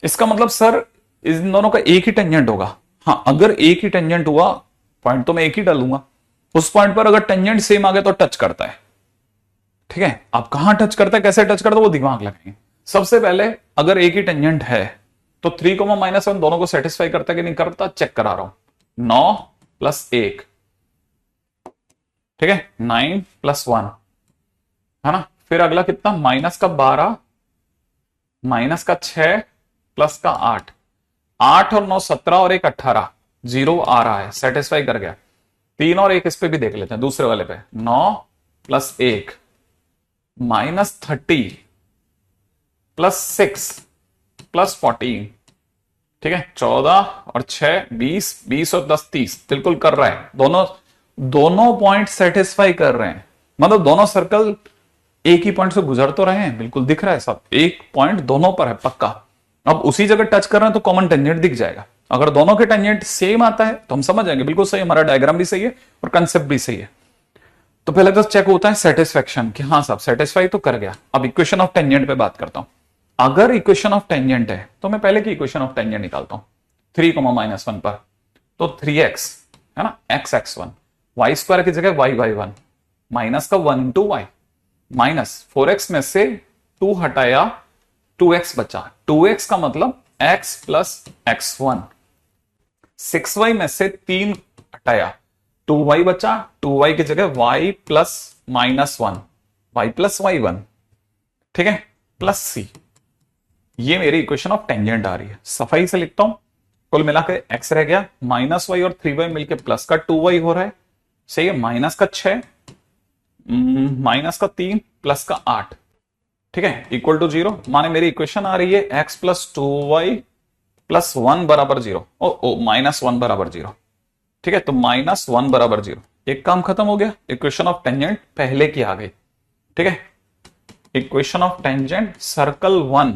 इसका मतलब सर इन दोनों का एक ही टेंजेंट होगा। हाँ, अगर एक ही टेंजेंट हुआ, पॉइंट तो मैं एक ही डालूंगा, उस पॉइंट पर अगर टेंजेंट सेम आ गया तो टच करता है। ठीक है, आप कहां टच करता है, कैसे टच करता है, वो दिमाग लगाएंगे। सबसे पहले अगर एक ही टेंजेंट है तो 3,-1 दोनों को सेटिस्फाई करता है कि नहीं करता, चेक करा रहा हूं। 9 + 1, ठीक है, 9 + 1 है ना। फिर अगला कितना, -12 -6 प्लस का 8, 8 और 9 17 और 1 18, 0 आ रहा है, सेटिस्फाई कर गया। 3 और 1 इस पे भी देख लेते हैं, दूसरे वाले पे, 9 + 1 -30 + 6 + 14, ठीक है, 14 और 6 20, 20 और 10 30, बिल्कुल कर रहा है। दोनों पॉइंट सेटिस्फाई कर रहे हैं, मतलब दोनों सर्कल एक ही पॉइंट से गुजर तो रहे हैं, बिल्कुल दिख रहा है सब, एक पॉइंट दोनों पर है पक्का। अब उसी जगह टच कर रहे हैं तो कॉमन टेंजेंट दिख जाएगा। अगर दोनों के टेंजेंट सेम आता है तो हम समझ जाएंगे बिल्कुल सही, हमारा डायग्राम भी सही है और कंसेप्ट भी सही है। तो पहले तो चेक होता है सेटिस्फेक्शन कि हाँ साहब सेटिस्फाई तो कर गया। अब इक्वेशन ऑफ टेंजेंट पे बात करता हूं। अगर इक्वेशन ऑफ टेंजेंट है तो मैं पहले की इक्वेशन ऑफ टेंजेंट निकालता हूं, 3,-1 पर, तो 3x है ना, x(x1), वाई स्क्वायर की जगह y(y1), माइनस का 1 × y, माइनस 4x में से 2 हटाया, 2x बचा, 2x का मतलब x + x1, 6y में से 3 हटाया, 2y बचा, 2y की जगह y + -1, y प्लस y1, ठीक है, प्लस c। ये मेरी इक्वेशन ऑफ टेंजेंट आ रही है। सफाई से लिखता हूं, कुल मिला के x रह गया, माइनस वाई और 3y मिलके प्लस का 2y हो रहा है, सही है, माइनस का 6, माइनस का 3, प्लस का 8, ठीक है, इक्वल टू 0। माने मेरी इक्वेशन आ रही है x प्लस 2y प्लस 1 बराबर 0, ओ माइनस 1 बराबर 0, ठीक है, तो माइनस 1 बराबर 0। एक काम खत्म हो गया, इक्वेशन ऑफ टेंजेंट पहले की आ गई, ठीक है। इक्वेशन ऑफ टेंजेंट सर्कल 1,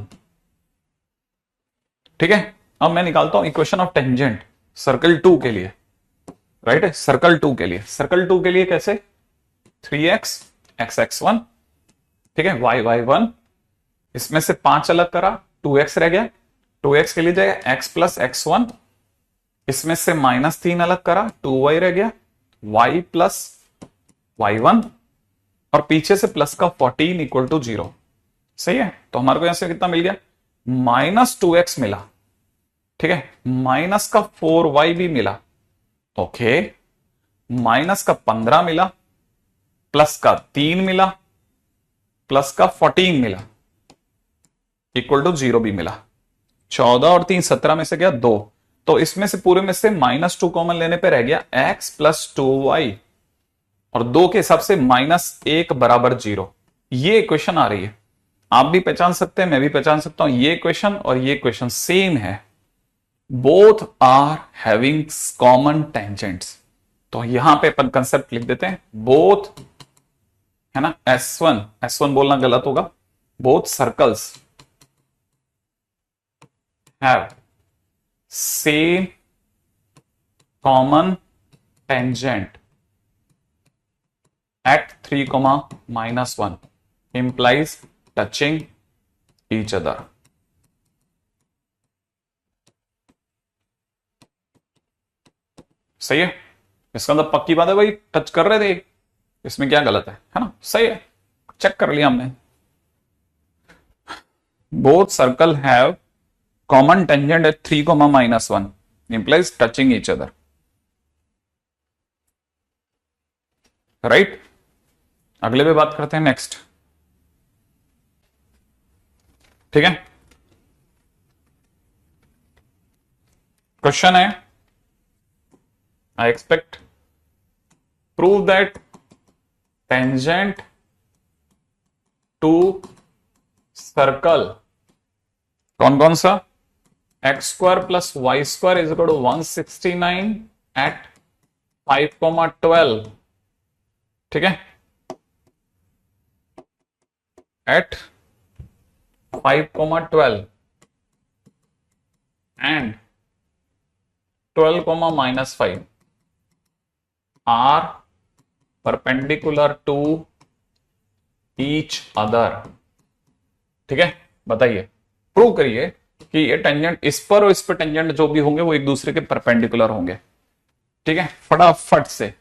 ठीक है। अब मैं निकालता हूं इक्वेशन ऑफ टेंजेंट सर्कल 2 के लिए, राइट है, सर्कल 2 के लिए। सर्कल 2 के लिए कैसे, 3x x1, ठीक है, y1, इसमें से 5 अलग करा, 2x रह गया, 2x के लिए जाएगा x प्लस x1, इसमें से -3 अलग करा, 2y रह गया, y प्लस y1, और पीछे से प्लस का 14 इक्वल टू 0, सही है। तो हमारे को यहां से कितना मिल गया, -2x मिला, ठीक है, माइनस का 4y भी मिला, ओके, माइनस का 15 मिला, प्लस का 3 मिला, प्लस का 14 मिला, इक्वल टू 0 भी मिला। 14 और 3 17 में से गया 2, तो इसमें से पूरे में से -2 कॉमन लेने पे रह गया x प्लस 2y, और 2 के हिसाब से -1 बराबर 0। ये इक्वेशन आ रही है, आप भी पहचान सकते हैं, मैं भी पहचान सकता हूं, ये इक्वेशन और ये इक्वेशन सेम है, both are having common tangents. तो यहां पे अपन कंसेप्ट लिख देते हैं, बोथ, है ना, S1 बोलना गलत होगा, both circles have same common tangent at 3, -1 implies touching each other। सही है, इसका मतलब पक्की बात है भाई, टच कर रहे थे, इसमें क्या गलत है ना, सही है, चेक कर लिया हमने। Both circle have common tangent at 3, -1 implies touching each other, right. अगले पे बात करते हैं, नेक्स्ट, ठीक है। क्वेश्चन है, I expect prove that tangent to circle, कौन कौन सा, x² plus y² is equal to 169 at 5,12, ठीक है, at 5,12 and 12, -5 are perpendicular to each other, ठीक है। बताइए, प्रूव करिए कि ये टेंजेंट इस पर और इस पर टेंजेंट जो भी होंगे वो एक दूसरे के परपेंडिकुलर होंगे, ठीक है, फटाफट से।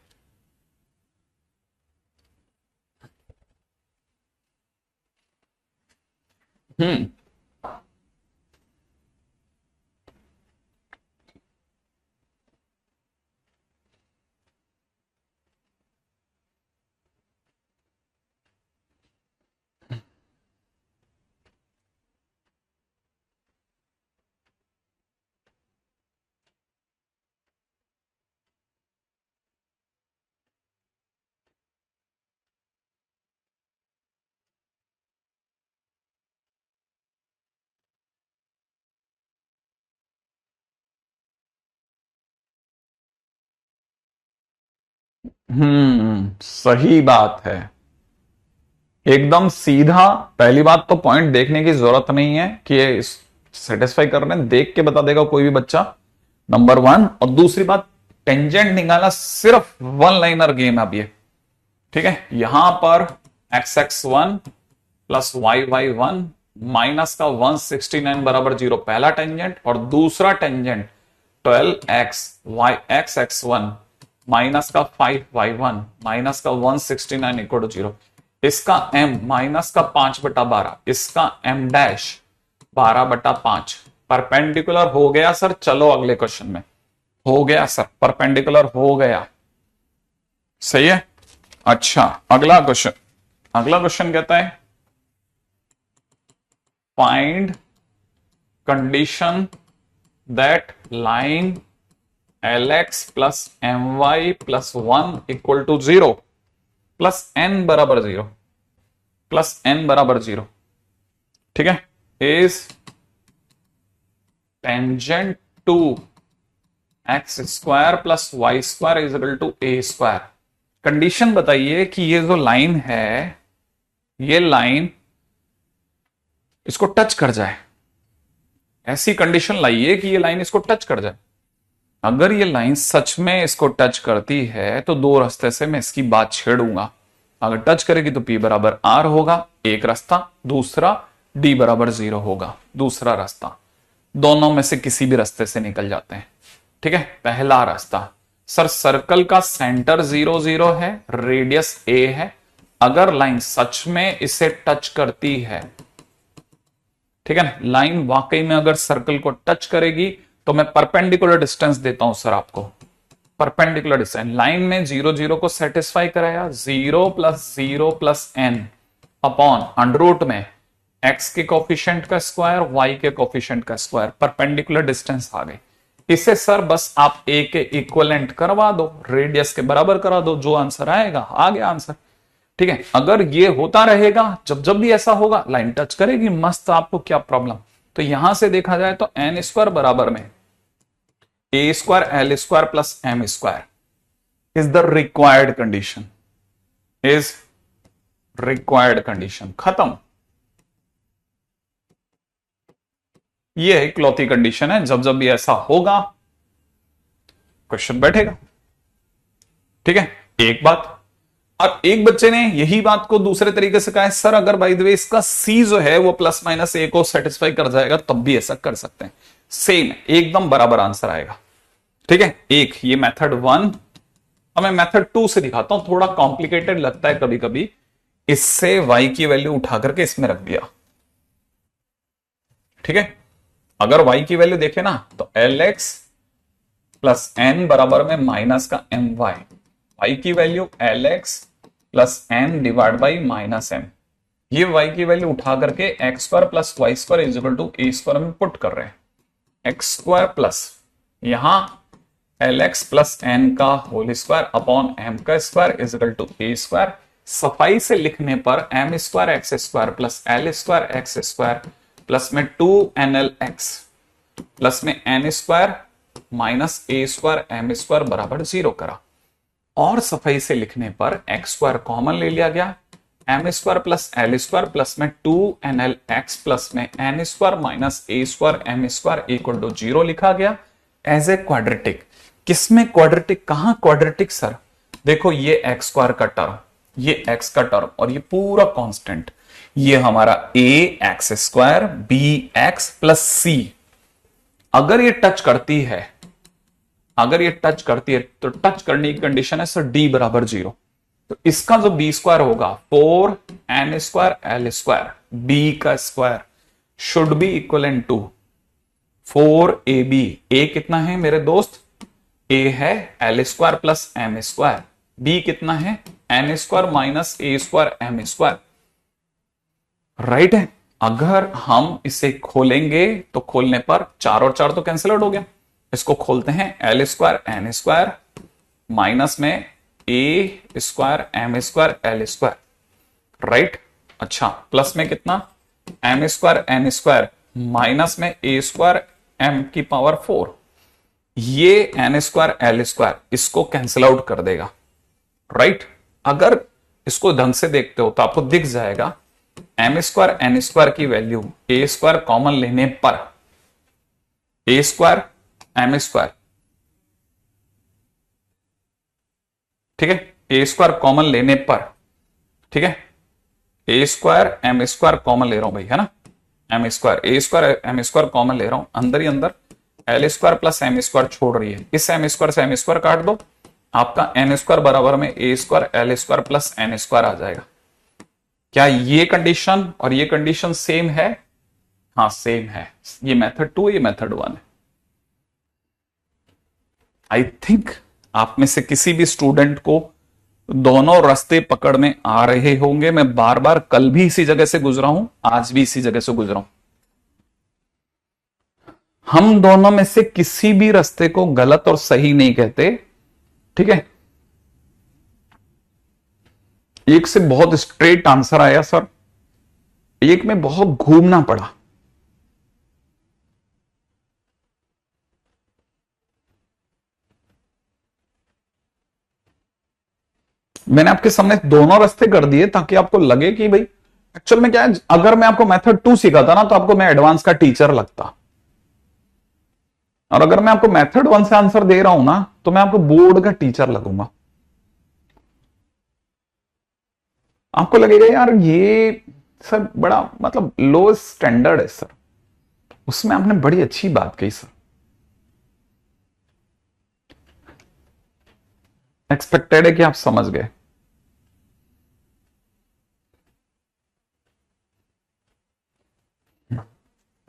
हम्म, सही बात है, एकदम सीधा। पहली बात तो पॉइंट देखने की जरूरत नहीं है कि ये सेटिस्फाई कर रहे हैं, देख के बता देगा कोई भी बच्चा, नंबर 1। और दूसरी बात, टेंजेंट निकालना सिर्फ 1 लाइनर गेम है अब ये, ठीक है। यहां पर x1 प्लस y1 माइनस का 169 बराबर 0 पहला टेंजेंट, और दूसरा टेंजेंट 12x x1 माइनस का 5y1 माइनस का 169 इक्वल टू 0। इसका m माइनस का 5/12, इसका m डैश 12/5 परपेंडिकुलर हो गया सर। चलो अगले क्वेश्चन में, हो गया सर, परपेंडिकुलर हो गया, सही है। अच्छा, अगला क्वेश्चन, अगला क्वेश्चन कहता है find condition that line Lx plus My plus 1 equal to 0 plus n बराबर 0 प्लस n बराबर 0, ठीक है, is tangent to x square plus Y square is equal to a square. Condition बताइए कि ये जो लाइन है, ये लाइन इसको टच कर जाए। ऐसी कंडीशन लाइए कि ये लाइन इसको टच कर जाए। अगर ये लाइन सच में इसको टच करती है तो दो रास्ते से मैं इसकी बात छेड़ूंगा। अगर टच करेगी तो P बराबर R होगा एक रास्ता, दूसरा D बराबर 0 होगा दूसरा रास्ता। दोनों में से किसी भी रास्ते से निकल जाते हैं, ठीक है। पहला रास्ता, सर सर्कल का सेंटर 0 0 है, रेडियस A है। अगर लाइन सच में इसे टच करती है, ठीक है ना, लाइन वाकई में अगर सर्कल को टच करेगी तो मैं परपेंडिकुलर डिस्टेंस देता हूं सर आपको। परपेंडिकुलर डिस्टेंस लाइन में 0 0 को सेटिस्फाई कराया, 0 प्लस n अपॉन अंडररूट में x के कोफिशिएंट का स्क्वायर, y के कोफिशिएंट का स्क्वायर, परपेंडिकुलर डिस्टेंस आ गई। इसे सर बस आप a के इक्विवेलेंट करवा दो, रेडियस के बराबर करा दो, जो आंसर आएगा आ गया आंसर, ठीक है। अगर ये होता रहेगा, जब जब भी ऐसा होगा लाइन टच करेगी, मस्त, आपको क्या प्रॉब्लम। तो यहां से देखा जाए तो n स्क्वायर बराबर में a square l square plus m square is the required condition, is required condition. खत्म। ये इकलौती कंडीशन है, जब जब भी ऐसा होगा क्वेश्चन बैठेगा, ठीक है। एक बात, और एक बच्चे ने यही बात को दूसरे तरीके से कहा है, सर अगर बाय द वे इसका C जो है वो प्लस माइनस A को सेटिस्फाई कर जाएगा तब भी ऐसा कर सकते हैं। सेम एकदम बराबर आंसर आएगा, ठीक है। एक ये मेथड 1। अब मैं मेथड 2 से दिखाता हूं, थोड़ा कॉम्प्लिकेटेड लगता है कभी कभी। इससे y की वैल्यू उठा करके इसमें रख दिया, ठीक है। अगर y की वैल्यू देखे ना तो Lx प्लस n बराबर में माइनस का My, y की value Lx plus n divide by minus m। ये y की वैल्यू उठा करके x square plus Y square is equal to a square में पुट कर रहे हैं। एक्स स्क्वायर प्लस यहां Lx प्लस n का होल स्क्वायर अपॉन m का square is equal to a square. सफाई से लिखने पर m square x square plus l square x square plus में 2nlx प्लस में n square minus a square m square बराबर 0 करा। और सफाई से लिखने पर एक्स स्क्वायर कॉमन ले लिया गया, m square plus l square plus में 2nlx प्लस में n square minus a square m square equal to 0 लिखा गया एज ए क्वाड्रेटिक। किसमें क्वाड्रेटिक, कहां क्वाड्रेटिक सर? देखो ये एक्स स्क्वायर का टर्म, ये एक्स का टर्म और ये पूरा कांस्टेंट, ये हमारा a x square b x plus c. अगर ये टच करती है, अगर ये टच करती है तो टच करने की कंडीशन है सर डी बराबर 0। तो इसका जो बी स्क्वायर होगा 4n square l square b का square should be equivalent to 4ab। A कितना है मेरे दोस्त? ए है l square plus m square, b कितना है n square minus a square m square, right है। अगर हम इसे खोलेंगे तो खोलने पर 4 और 4 तो कैंसिल आउट हो गया। इसको खोलते हैं, l square n square minus में a square m square l square, right. अच्छा प्लस में कितना m square n square minus में ए स्क्वायर एम की पावर 4। ये एन स्क्वायर एल स्क्वायर इसको कैंसिल आउट कर देगा, राइट। अगर इसको ढंग से देखते हो तो आपको दिख जाएगा एम स्क्वायर एन स्क्वायर की वैल्यू ए स्क्वायर कॉमन लेने पर ए स्क्वायर एम स्क्वायर, ठीक है, ए स्क्वायर कॉमन लेने पर, ठीक है, a square m square common ले रहा हूं भाई, है ना, m square a square m square common ले रहा हूं, अंदर ही अंदर l square plus m square छोड़ रही है, इस एम स्क्वायर से एम स्क्वायर काट दो, आपका एन स्क्वायर बराबर में a square l square plus n square आ जाएगा। क्या ये कंडीशन और ये कंडीशन सेम है? हाँ सेम है। ये मेथड 2, ये मेथड 1 है। आई थिंक आप में से किसी भी स्टूडेंट को दोनों रास्ते पकड़ में आ रहे होंगे। मैं बार बार कल भी इसी जगह से गुजरा हूं, आज भी इसी जगह से गुजरा हूं। हम दोनों में से किसी भी रास्ते को गलत और सही नहीं कहते, ठीक है। एक से बहुत स्ट्रेट आंसर आया सर, एक में बहुत घूमना पड़ा। मैंने आपके सामने दोनों रास्ते कर दिए ताकि आपको लगे कि भाई एक्चुअल में क्या है। अगर मैं आपको मेथड 2 सिखाता ना तो आपको मैं एडवांस का टीचर लगता, और अगर मैं आपको मेथड 1 से आंसर दे रहा हूं ना तो मैं आपको बोर्ड का टीचर लगूंगा। आपको लगेगा यार ये सर बड़ा मतलब लो स्टैंडर्ड है सर, उसमें आपने बड़ी अच्छी बात कही सर। एक्सपेक्टेड है कि आप समझ गए।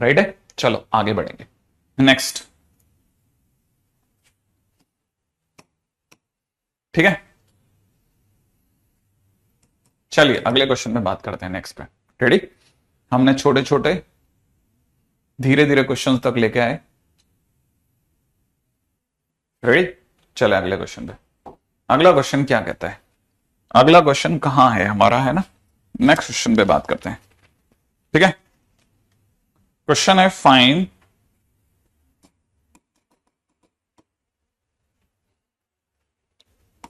राइट है, चलो आगे बढ़ेंगे। नेक्स्ट, ठीक है, चलिए अगले क्वेश्चन में बात करते हैं। नेक्स्ट पे रेडी। हमने छोटे छोटे धीरे धीरे क्वेश्चंस तक लेके आए। रेडी, चले अगले क्वेश्चन पे। अगला क्वेश्चन क्या कहता है? अगला क्वेश्चन कहां है हमारा, है ना। नेक्स्ट क्वेश्चन पे बात करते हैं, ठीक है। क्वेश्चन है find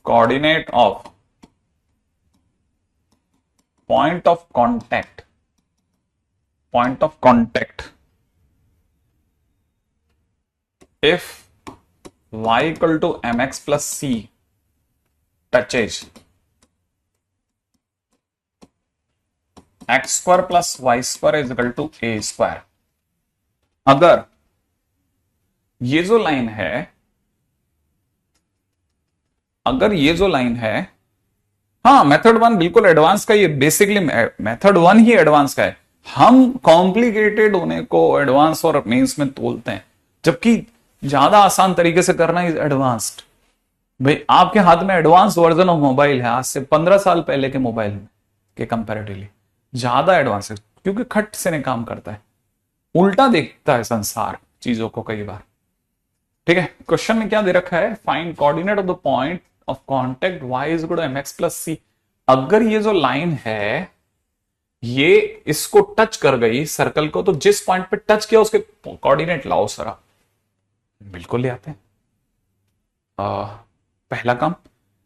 coordinate of point of contact if y equal to mx plus c touches x square plus y square is equal to a square। अगर ये जो लाइन है, अगर ये जो लाइन है, हाँ मेथड 1 बिल्कुल एडवांस का, ये बेसिकली मेथड 1 ही एडवांस का है। हम कॉम्प्लिकेटेड होने को एडवांस और मेंस में तोलते हैं, जबकि ज्यादा आसान तरीके से करना इज एडवांस्ड। भाई आपके हाथ में एडवांस वर्जन ऑफ मोबाइल है, आज से 15 साल पहले के मोबाइल के कंपैरेटिवली ज्यादा एडवांस है, क्योंकि खट से नहीं काम करता है, उल्टा देखता है संसार चीजों को कई बार। ठीक है, क्वेश्चन में क्या दे रखा है? Find coordinate of the point of contact y is equal to mx plus c। अगर ये जो लाइन है ये इसको टच कर गई सर्कल को, तो जिस पॉइंट पे टच किया उसके कोऑर्डिनेट लाओ सर आप। बिल्कुल ले आते हैं। पहला काम,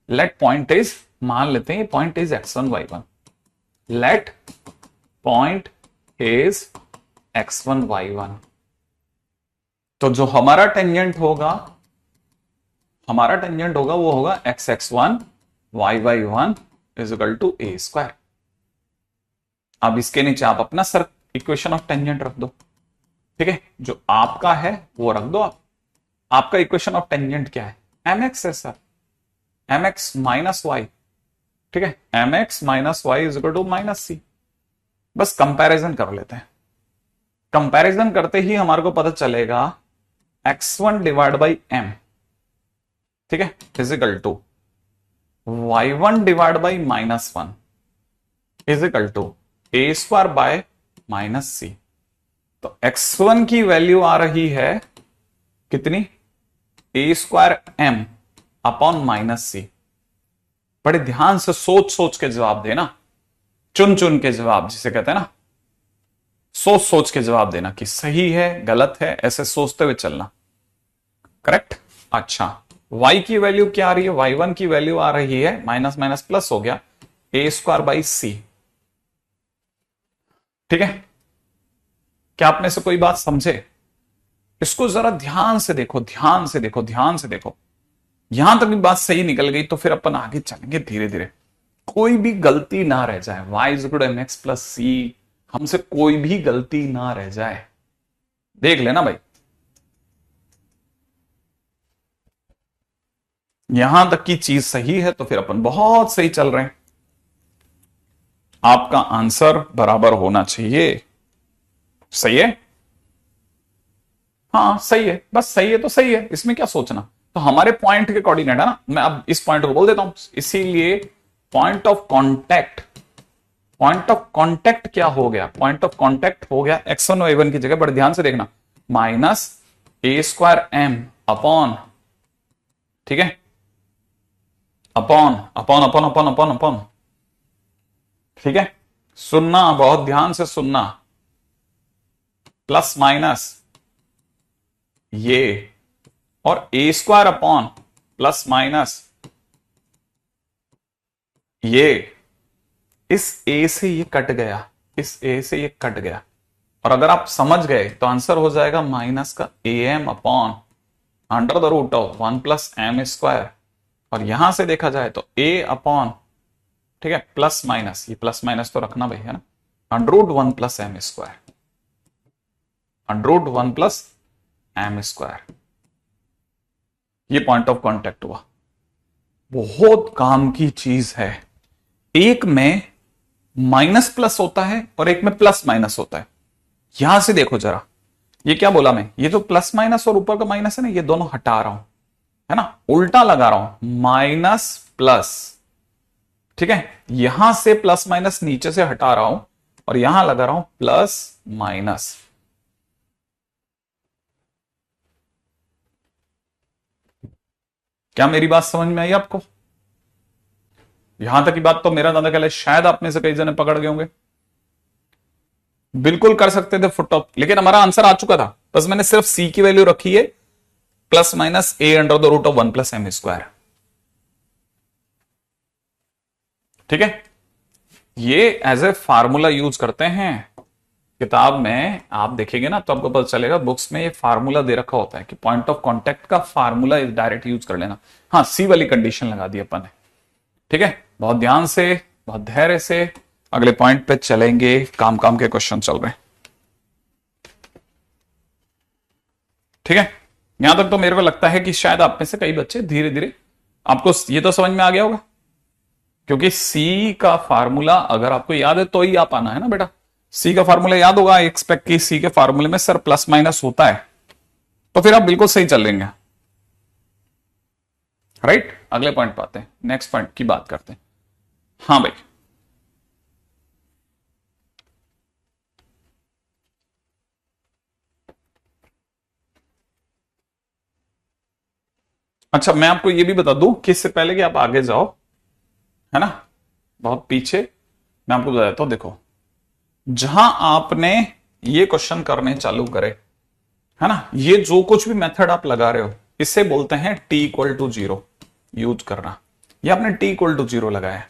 लेट पॉइंट इज, मान लेते हैं ये point is x1 y1। Let point is x1 y1, तो जो हमारा टेंजेंट होगा वो होगा x(x1) y(y1) is equal to a square. अब इसके नीचे आप अपना सर इक्वेशन ऑफ टेंजेंट रख दो, ठीक है, जो आपका है वो रख दो आप। आपका इक्वेशन ऑफ टेंजेंट क्या है? mx है सर, mx माइनस y, ठीक है, mx minus y is equal to minus c। बस कंपैरिजन कर लेते हैं। कंपैरिजन करते ही हमारे को पता चलेगा x1 डिवाइड बाई m, ठीक है, is equal to y1 divide by -1 is equal to a square by minus c। तो x1 की वैल्यू आ रही है कितनी? a square m upon minus c। बड़े ध्यान से सोच सोच के जवाब देना, चुन चुन के जवाब जिसे कहते हैं ना, सोच सोच के जवाब देना कि सही है गलत है, ऐसे सोचते हुए चलना। करेक्ट। अच्छा, y की वैल्यू क्या आ रही है? y1 की वैल्यू आ रही है माइनस माइनस प्लस हो गया a स्क्वायर बाई c, ठीक है। क्या आप में से कोई बात समझे? इसको जरा ध्यान से देखो, ध्यान से देखो, ध्यान से देखो। यहां तक भी बात सही निकल गई तो फिर अपन आगे चलेंगे धीरे धीरे, कोई भी गलती ना रह जाए। y is equal to mx plus c, हमसे कोई भी गलती ना रह जाए, देख लेना भाई। यहां तक की चीज सही है तो फिर अपन बहुत सही चल रहे हैं। आपका आंसर बराबर होना चाहिए। सही है? हाँ सही है, बस सही है तो सही है, इसमें क्या सोचना। तो हमारे पॉइंट के कोऑर्डिनेट है ना, मैं अब इस पॉइंट को बोल देता हूं, इसीलिए point of contact, point of contact क्या हो गया? पॉइंट ऑफ कांटेक्ट हो गया x1 और a1 की जगह, बड़े ध्यान से देखना, minus a square M upon, ठीक है, upon upon upon upon upon upon, ठीक है, सुनना, बहुत ध्यान से सुनना, प्लस माइनस ये, और ए स्क्वायर अपॉन प्लस माइनस ये, इस ए से ये कट गया, इस ए से ये कट गया, और अगर आप समझ गए तो आंसर हो जाएगा माइनस का a m upon under the root of 1 plus m square, और यहां से देखा जाए तो ए अपॉन, ठीक है, प्लस माइनस, ये प्लस माइनस तो रखना भाई, है ना, under root 1 plus m square, under root 1 plus m square. ये पॉइंट ऑफ कांटेक्ट हुआ। बहुत काम की चीज है, एक में माइनस प्लस होता है और एक में प्लस माइनस होता है। यहां से देखो जरा, ये क्या बोला मैं, ये जो प्लस माइनस और ऊपर का माइनस है ना, ये दोनों हटा रहा हूं, है ना, उल्टा लगा रहा हूं, माइनस प्लस, ठीक है, यहां से प्लस माइनस नीचे से हटा रहा हूं और यहां लगा रहा हूं प्लस माइनस। क्या मेरी बात समझ में आई आपको? यहां तक की बात तो मेरा दादा ख्याल है शायद आप में से कई जने पकड़ गए होंगे। बिल्कुल कर सकते थे फुट ऑफ, लेकिन हमारा आंसर आ चुका था, बस मैंने सिर्फ सी की वैल्यू रखी है plus minus a under the root of 1 plus m square, ठीक है। ये एज ए फार्मूला यूज करते हैं, किताब में आप देखेंगे ना तो आपको पता चलेगा, बुक्स में ये फार्मूला दे रखा होता है कि पॉइंट ऑफ कांटेक्ट का फार्मूला डायरेक्ट यूज कर लेना। हाँ, सी वाली कंडीशन लगा दी अपन ने, ठीक है। बहुत ध्यान से, बहुत धैर्य से अगले पॉइंट पे चलेंगे, काम काम के क्वेश्चन चल रहे हैं, ठीक है। यहां तक तो मेरे को लगता है कि शायद आप में से कई बच्चे धीरे धीरे, आपको ये तो समझ में आ गया होगा, क्योंकि सी का फार्मूला अगर आपको याद है तो ही आप आना है ना बेटा। सी का फार्मूला याद होगा, एक्सपेक्ट की सी के फार्मूले में सर प्लस माइनस होता है, तो फिर आप बिल्कुल सही चल लेंगे, राइट। अगले पॉइंट पे आते हैं, नेक्स्ट पॉइंट की बात करते हैं। हाँ भाई, अच्छा मैं आपको ये भी बता दूं कि इससे पहले कि आप आगे जाओ, है ना, बहुत पीछे मैं आपको बता देता हूं। देखो, जहां आपने ये क्वेश्चन करने चालू करे, है ना, ये जो कुछ भी मेथड आप लगा रहे हो इसे बोलते हैं T equal to zero use करना। ये आपने टी इक्वल टू जीरो लगाया है,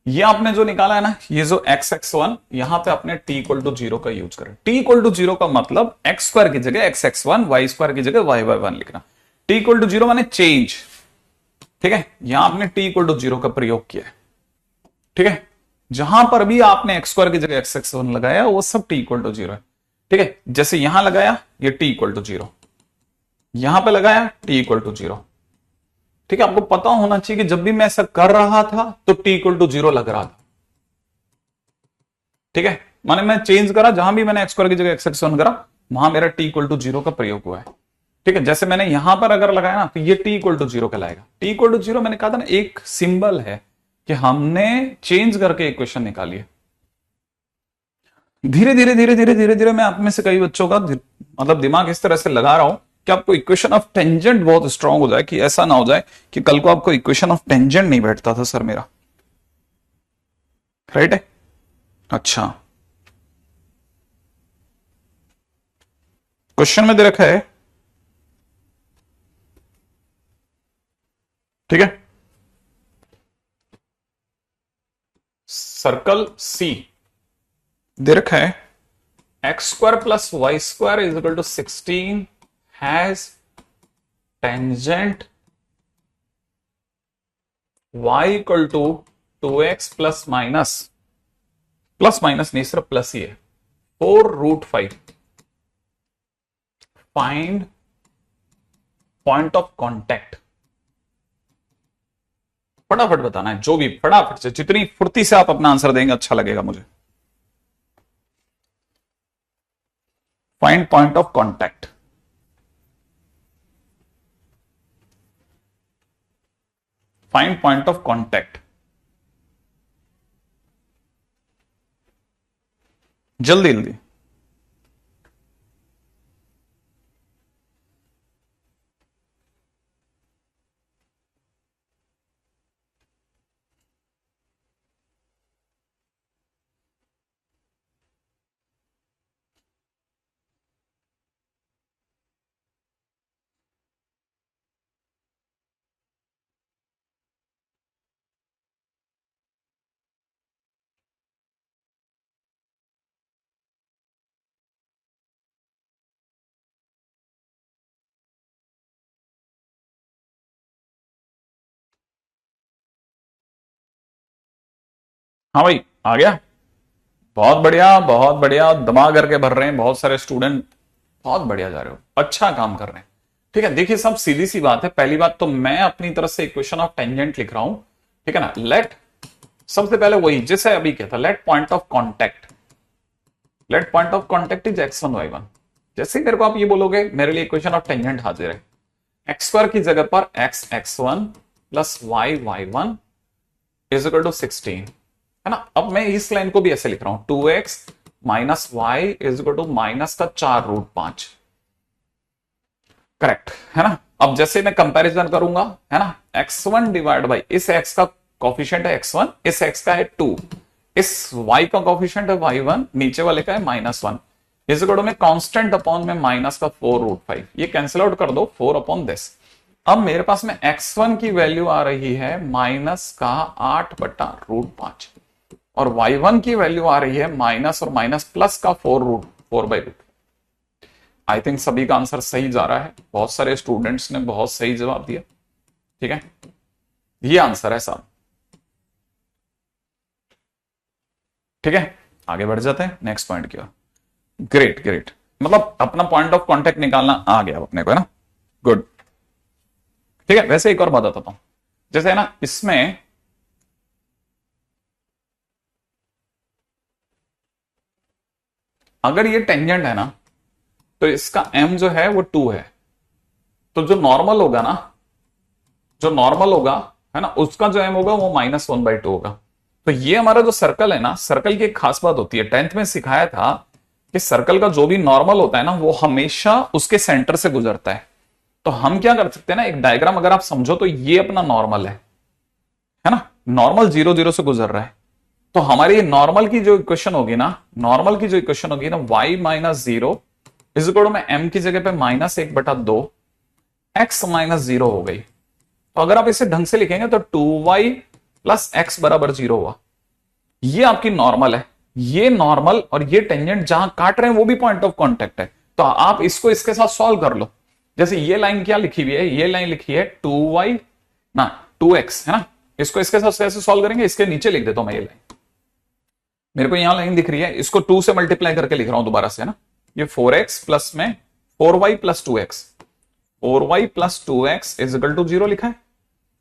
ये आपने जो निकाला है ना, ये जो x(x1), यहां पे आपने t इक्वल टू जीरो का यूज करें। t इक्वल टू जीरो का मतलब एक्स स्क्वायर की जगह x(x1), y स्क्वायर की जगह y(y1) लिखना। t इक्वल टू जीरो माने चेंज, ठीक है, यहां आपने t इक्वल टू जीरो का प्रयोग किया है, ठीक है। जहां पर भी आपने एक्स स्क्वायर की जगह x(x1) लगाया वो सब t इक्वल टू जीरो है, ठीक है। जैसे यहां लगाया ये t इक्वल टू जीरो, यहां पे लगाया t इक्वल टू जीरो, ठीक है। आपको पता होना चाहिए कि जब भी मैं ऐसा कर रहा था तो t इक्वल टू जीरो लग रहा था, ठीक है। माने मैं चेंज करा, जहां भी मैंने एक्स स्क्वायर की जगह x(x1) करा वहां मेरा t इक्वल टू जीरो का प्रयोग हुआ है, ठीक है। जैसे मैंने यहां पर अगर लगाया ना तो ये t इक्वल टू जीरो कहलाएगा। t इक्वल टू जीरो मैंने कहा था ना, एक सिंबल है कि हमने चेंज करके इक्वेशन निकाली है। धीरे धीरे धीरे धीरे धीरे धीरे मैं आप में से कई बच्चों का मतलब दिमाग इस तरह से लगा रहा हूं कि आपको इक्वेशन ऑफ टेंजेंट बहुत स्ट्रांग हो जाए, कि ऐसा ना हो जाए कि कल को आपको इक्वेशन ऑफ टेंजेंट नहीं बैठता था सर मेरा, राइट है। अच्छा, क्वेश्चन में दे रखा है, ठीक है, सर्कल सी दे रखा है x square plus Y square is equal to 16 has tangent y equal to 2x plus minus नहीं, सिर्फ प्लस ही है, 4√5। Find point of contact. फटाफट बताना है, जो भी फटाफट से, जितनी फुर्ती से आप अपना आंसर देंगे अच्छा लगेगा मुझे। Find point of contact, find point of contact. जल्दी जल्दी। हाँ भाई, आ गया। बहुत बढ़िया, बहुत बढ़िया, दबा करके भर रहे हैं बहुत सारे स्टूडेंट। बहुत बढ़िया जा रहे हो, अच्छा काम कर रहे हैं। ठीक है, देखिए सब सीधी सी बात है। पहली बात तो मैं अपनी तरफ से इक्वेशन ऑफ टेंजेंट लिख रहा हूं, ठीक है ना। लेट, सबसे पहले वही जैसे अभी क्या था, let point of contact, let point of contact is x1 y1। जैसे ही मेरे को आप ये बोलोगे, मेरे लिए इक्वेशन ऑफ टेंजेंट हाजिर है। एक्स स्क्वायर की जगह पर x1 plus y1 is equal to 16, है ना। अब मैं इस लाइन को भी ऐसे लिख रहा हूं, 2x minus y is equal to minus का 4√5। करेक्ट है ना। अब जैसे मैं कंपैरिजन करूंगा, है ना, x1 डिवाइड बाई इस x का कॉफिशिएंट है x1, इस x का है 2, इस y का कॉफिशिएंट है y1, नीचे वाले का है -1, इस इक्वल टू में कांस्टेंट अपॉन में माइनस का 4√5, ये कैंसिल आउट कर दो 4 अपॉन दिस। अब मेरे पास में x1 की वैल्यू आ रही है माइनस का 8/√5 और y1 की वैल्यू आ रही है माइनस और माइनस प्लस का 4/√। आई थिंक सभी का आंसर सही जा रहा है, बहुत सारे स्टूडेंट्स ने बहुत सही जवाब दिया। ठीक है, ये आंसर है साहब। ठीक है, आगे बढ़ जाते हैं नेक्स्ट पॉइंट की ओर। ग्रेट ग्रेट, मतलब अपना पॉइंट ऑफ कांटेक्ट निकालना आ गया अपने को, है ना। गुड। ठीक है, वैसे एक और बात बताता हूं, जैसे है ना इसमें अगर ये टेंजेंट है ना, तो इसका m जो है वो 2 है, तो जो नॉर्मल होगा ना, जो नॉर्मल होगा, है ना, उसका जो m होगा वो -1/2 होगा। तो ये हमारा जो सर्कल है ना, सर्कल की एक खास बात होती है, 10th में सिखाया था कि सर्कल का जो भी नॉर्मल होता है ना, वो हमेशा उसके सेंटर से गुजरता है। तो हम क्या कर सकते हैं ना, एक डायग्राम अगर आप समझो तो ये अपना नॉर्मल है ना, नॉर्मल 0 0 से गुजर रहा है। तो हमारी नॉर्मल की जो इक्वेशन होगी ना, नॉर्मल की जो इक्वेशन होगी ना, y -0 इज इक्वल टू में m की जगह पे -1/2 x -0 हो गई। तो अगर आप इसे ढंग से लिखेंगे तो 2y प्लस x बराबर 0 हुआ। ये आपकी नॉर्मल है, ये नॉर्मल और ये टेंजेंट जहां काट रहे हैं वो भी पॉइंट ऑफ कांटेक्ट है। तो आप इसको इसके साथ सॉल्व कर लो। जैसे ये लाइन क्या लिखी हुई है, ये लाइन लिखी है 2y ना 2x, है ना। इसको इसके साथ कैसे सॉल्व करेंगे, इसके नीचे लिख देता हूं मैं ये लाइन। मेरे को यहां लाइन दिख रही है, इसको 2 से मल्टीप्लाई करके लिख रहा हूं दोबारा से, है ना। ये 4x प्लस में 4y plus 2x, 4y plus 2x is equal to 0 लिखा है।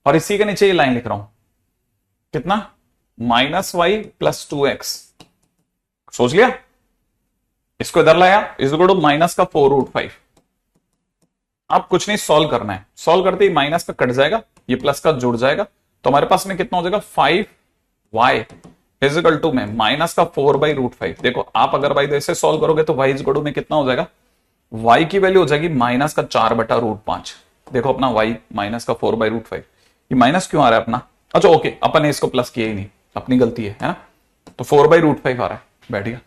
और इसी के नीचे ये लाइन लिख रहा हूं, कितना, -y प्लस 2x। सोच लिया, इसको इधर लाया, इज इक्वल टू माइनस का 4√5। अब कुछ नहीं, सॉल्व करना है। सॉल्व करते ही माइनस का कट जाएगा, ये प्लस का जुड़ जाएगा, तो हमारे पास में कितना हो जाएगा, 5y इज इक्वल टू में माइनस का 4/√5। देखो आप अगर भाई ऐसे सॉल्व करोगे तो y इज इक्वल टू में कितना हो जाएगा, y की वैल्यू हो जाएगी माइनस का 4/√5। देखो अपना y माइनस का 4/√5, ये माइनस क्यों आ रहा है अपना, अच्छा ओके, अपन ने इसको प्लस किया ही नहीं, अपनी गलती है ना। तो 4/√5 आ रहा है, बैठ गया।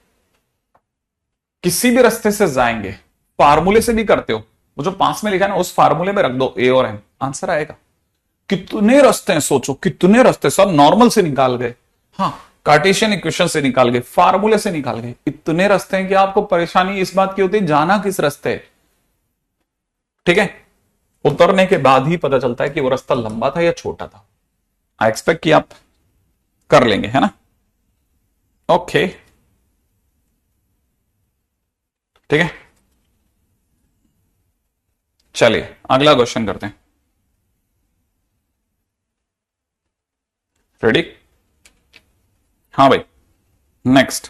किसी भी रास्ते से जाएंगे, फार्मूले से भी करते हो, वो जो पास में लिखा है ना, उस फार्मूले में रख दो a और m, आंसर आएगा। कितने रास्ते हैं सोचो, कितने रास्ते, सब नॉर्मल से निकाल गए, हाँ कार्टेशियन इक्वेशन से निकाल गए, फार्मूले से निकाल गए, इतने रास्ते हैं कि आपको परेशानी इस बात की होती है जाना किस रास्ते है। ठीक है, उतरने के बाद ही पता चलता है कि वो रास्ता लंबा था या छोटा था। आई एक्सपेक्ट कि आप कर लेंगे, है ना। ओके ठीक है, चलिए अगला क्वेश्चन करते हैं। रेडी, हाँ भाई, नेक्स्ट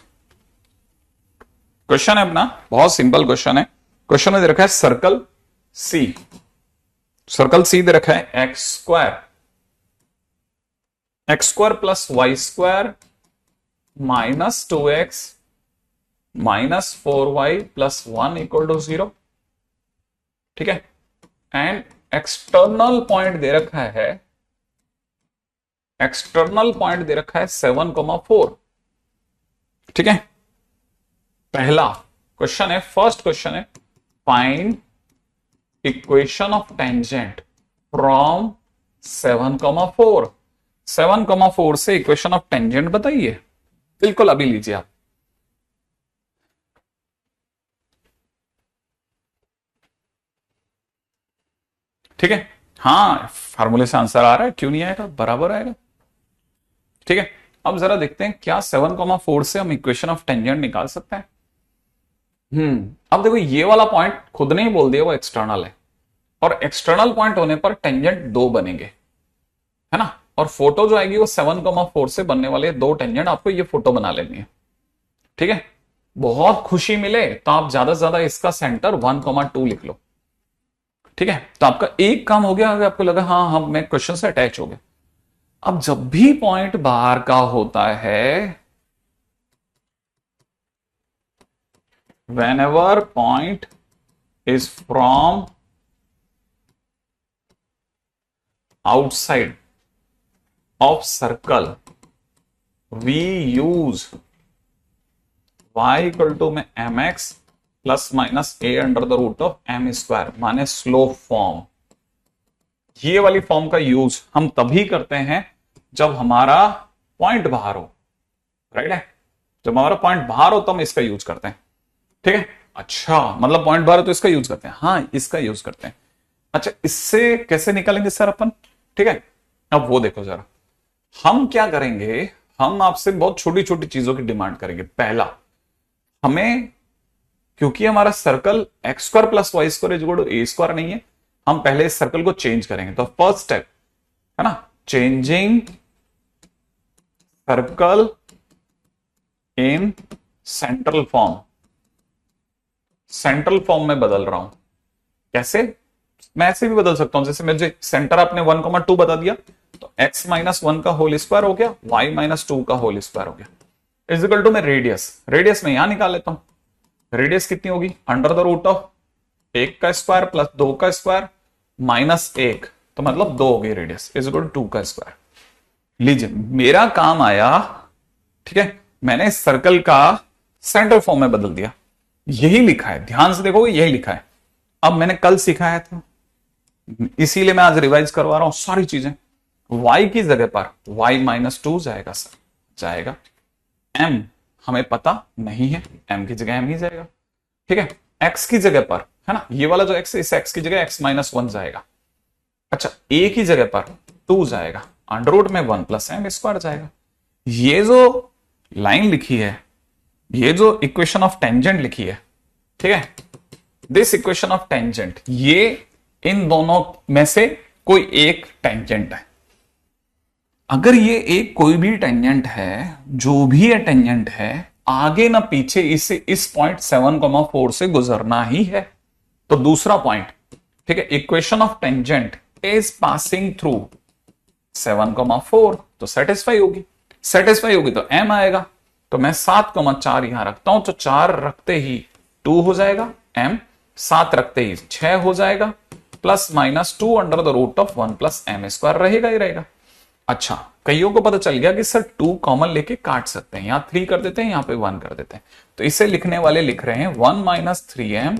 क्वेश्चन है अपना, बहुत सिंपल क्वेश्चन है। क्वेश्चन में दे रखा है सर्कल सी, सर्कल सी दे रखा है x square plus y square -2x -4y plus 1 equal to 0। ठीक है, एंड एक्सटर्नल पॉइंट दे रखा है, एक्सटर्नल पॉइंट दे रखा है 7,4। ठीक है, पहला क्वेश्चन है, फर्स्ट क्वेश्चन है, find equation of tangent from 7,4। 7,4 से इक्वेशन ऑफ टेंजेंट बताइए। बिल्कुल, अभी लीजिए आप। ठीक है, हाँ, फार्मूले से आंसर आ रहा है, क्यों नहीं आएगा, बराबर आएगा। ठीक है, अब जरा देखते हैं क्या 7,4 से हम इक्वेशन ऑफ टेंजेंट निकाल सकते हैं। अब देखो, ये वाला पॉइंट खुद ने ही बोल दिया वो एक्सटर्नल है, और एक्सटर्नल पॉइंट होने पर टेंजेंट दो बनेंगे, है ना। और फोटो जो आएगी वो 7,4 से बनने वाले दो टेंजेंट, आपको ये फोटो बना लेनी है। ठीक है, बहुत खुशी मिले तो आप ज्यादा से ज्यादा इसका सेंटर 1,2 लिख लो। ठीक है, तो आपका एक काम हो गया। अगर आपको लगा हाँ हम मैं क्वेश्चन से अटैच हो गए, अब जब भी पॉइंट बाहर का होता है, whenever point is from outside of circle, we use y equal to में mx plus minus a under the root of m square, माने स्लोप फॉर्म। ये वाली फॉर्म का यूज हम तभी करते हैं जब हमारा पॉइंट बाहर हो, राइट है। जब हमारा पॉइंट बाहर हो तो हम इसका यूज करते हैं। ठीक है, अच्छा, मतलब पॉइंट बाहर हो तो इसका यूज करते हैं। हाँ, इसका यूज करते हैं। अच्छा, इससे कैसे निकालेंगे सर अपन? ठीक है, अब वो देखो जरा, हम क्या करेंगे, हम आपसे बहुत छोटी छोटी चीजों की डिमांड करेंगे। पहला, हमें, क्योंकि हमारा circle x square plus Y square equal to a square नहीं है, हम पहले इस सर्कल को चेंज करेंगे। तो फर्स्ट स्टेप है ना, changing circle in central form. Central form में बदल रहा हूं। कैसे? मैं ऐसे भी बदल सकता हूं, जैसे मुझे सेंटर आपने 1,2 बता दिया, तो x माइनस 1 का होल स्क्वायर हो गया, y माइनस 2 का होल स्क्वायर हो गया, इजिकल टू में रेडियस। रेडियस में यहां निकाल लेता हूं। रेडियस कितनी होगी? अंडर द रूट ऑफ 1 का स्क्वायर प्लस 2 का स्क्वायर माइनस 1, तो मतलब 2 हो गई रेडियस, इजिकल टू 2 का स्क्वायर। लीजिए, मेरा काम आया। ठीक है, मैंने इस सर्कल का सेंटर फॉर्म में बदल दिया। यही लिखा है, ध्यान से देखोगे, यही लिखा है। अब मैंने कल सिखाया था, इसीलिए मैं आज रिवाइज करवा रहा हूं सारी चीजें। y की जगह पर y माइनस 2 जाएगा सर, जाएगा। m हमें पता नहीं है, m की जगह m ही जाएगा। ठीक है, x की जगह पर, है ना, ये वाला जो x है, इस x की जगह x माइनस 1 जाएगा। अच्छा, a की जगह पर 2 जाएगा, अंडर रूट में 1 प्लस m स्क्वायर जाएगा। ये जो लाइन लिखी है, ये जो इक्वेशन ऑफ टेंजेंट लिखी है, ठीक है, दिस इक्वेशन ऑफ टेंजेंट, ये इन दोनों में से कोई एक टेंजेंट है। अगर ये एक कोई भी टेंजेंट है, जो भी ये टेंजेंट है, आगे ना पीछे इसे इस पॉइंट 7,4 से गुजरना ही है। तो दूसरा पॉइंट, ठीक है, equation of tangent is passing through 7,4, तो सेटिस्फाई होगी। सेटिस्फाई होगी तो m आएगा। तो मैं 7,4 यहां रखता हूं, तो 4 रखते ही 2 हो जाएगा m, 7 रखते ही 6 हो जाएगा, plus minus 2 under the root of 1 plus m square रहेगा ही रहेगा। अच्छा, कईयों को पता चल गया कि सर 2 कॉमन लेके काट सकते हैं, यहां 3 कर देते हैं, यहां पे 1 कर देते हैं। तो इसे लिखने वाले लिख रहे हैं 1 minus 3m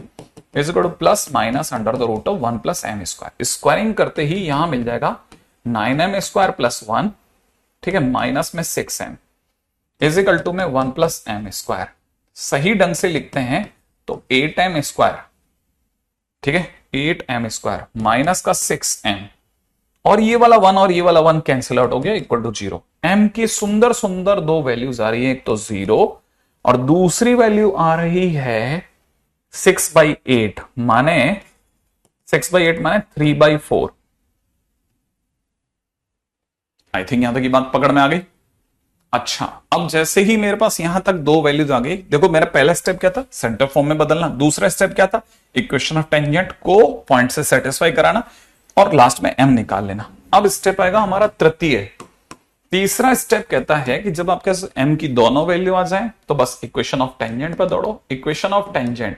is equal to plus minus under the root of 1 plus m square. Squaring करते ही यहां मिल जाएगा 9m स्क्वायर प्लस 1, ठीक है, माइनस में 6m इज इक्वल टू में 1 प्लस m स्क्वायर। सही ढंग से लिखते हैं तो 8m स्क्वायर, ठीक है, 8m स्क्वायर माइनस का 6m, और ये वाला 1 और ये वाला 1 कैंसिल आउट हो गया, इक्वल टू 0। m की सुंदर सुंदर दो वैल्यूज आ रही है, एक तो 0 और दूसरी वैल्यू आ रही है 6/8, माने 6/8 माने 3/4। आई थिंक यहां तक की बात पकड़ में आ गई। अच्छा, अब जैसे ही मेरे पास यहां तक दो वैल्यूज आ गई, देखो मेरा पहला स्टेप क्या था, सेंटर फॉर्म में बदलना। दूसरा स्टेप क्या था, इक्वेशन ऑफ टेंजेंट को पॉइंट से सेटिस्फाई कराना, और लास्ट में m निकाल लेना। अब स्टेप आएगा हमारा तृतीय। तीसरा स्टेप कहता है कि जब आपके पास m की दोनों वैल्यू आ जाए तो बस इक्वेशन ऑफ टेंजेंट पर दौड़ो। इक्वेशन ऑफ टेंजेंट,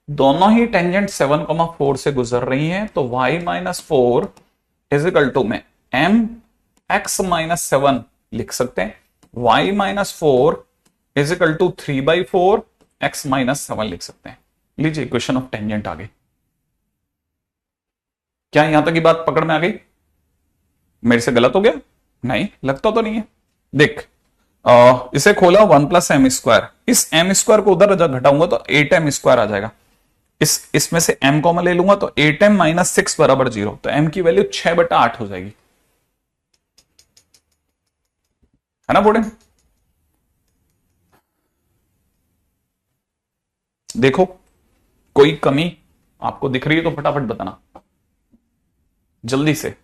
दोनों ही टेंजेंट 7,4 से गुजर रही हैं, तो y minus 4 is equal to में m x माइनस 7 लिख सकते हैं। y minus 4 is equal to 3/4 x minus 7 लिख सकते हैं। लीजिए इक्वेशन ऑफ टेंजेंट आ गई। क्या यहां तक की बात पकड़ में आ गई? मेरे से गलत हो गया? नहीं, लगता तो नहीं है। देख, इसे खोला 1 प्लस एम स्क्वायर, इस एम स्क्वायर को उधर जब घटाऊंगा तो 8m स्क्वायर आ जाएगा। इसमें से m को मैं ले लूंगा तो 8m माइनस 6 बराबर 0, तो m की वैल्यू 6/8 हो जाएगी, है ना बोर्ड? देखो, कोई कमी आपको दिख रही है तो फटाफट बताना जल्दी से।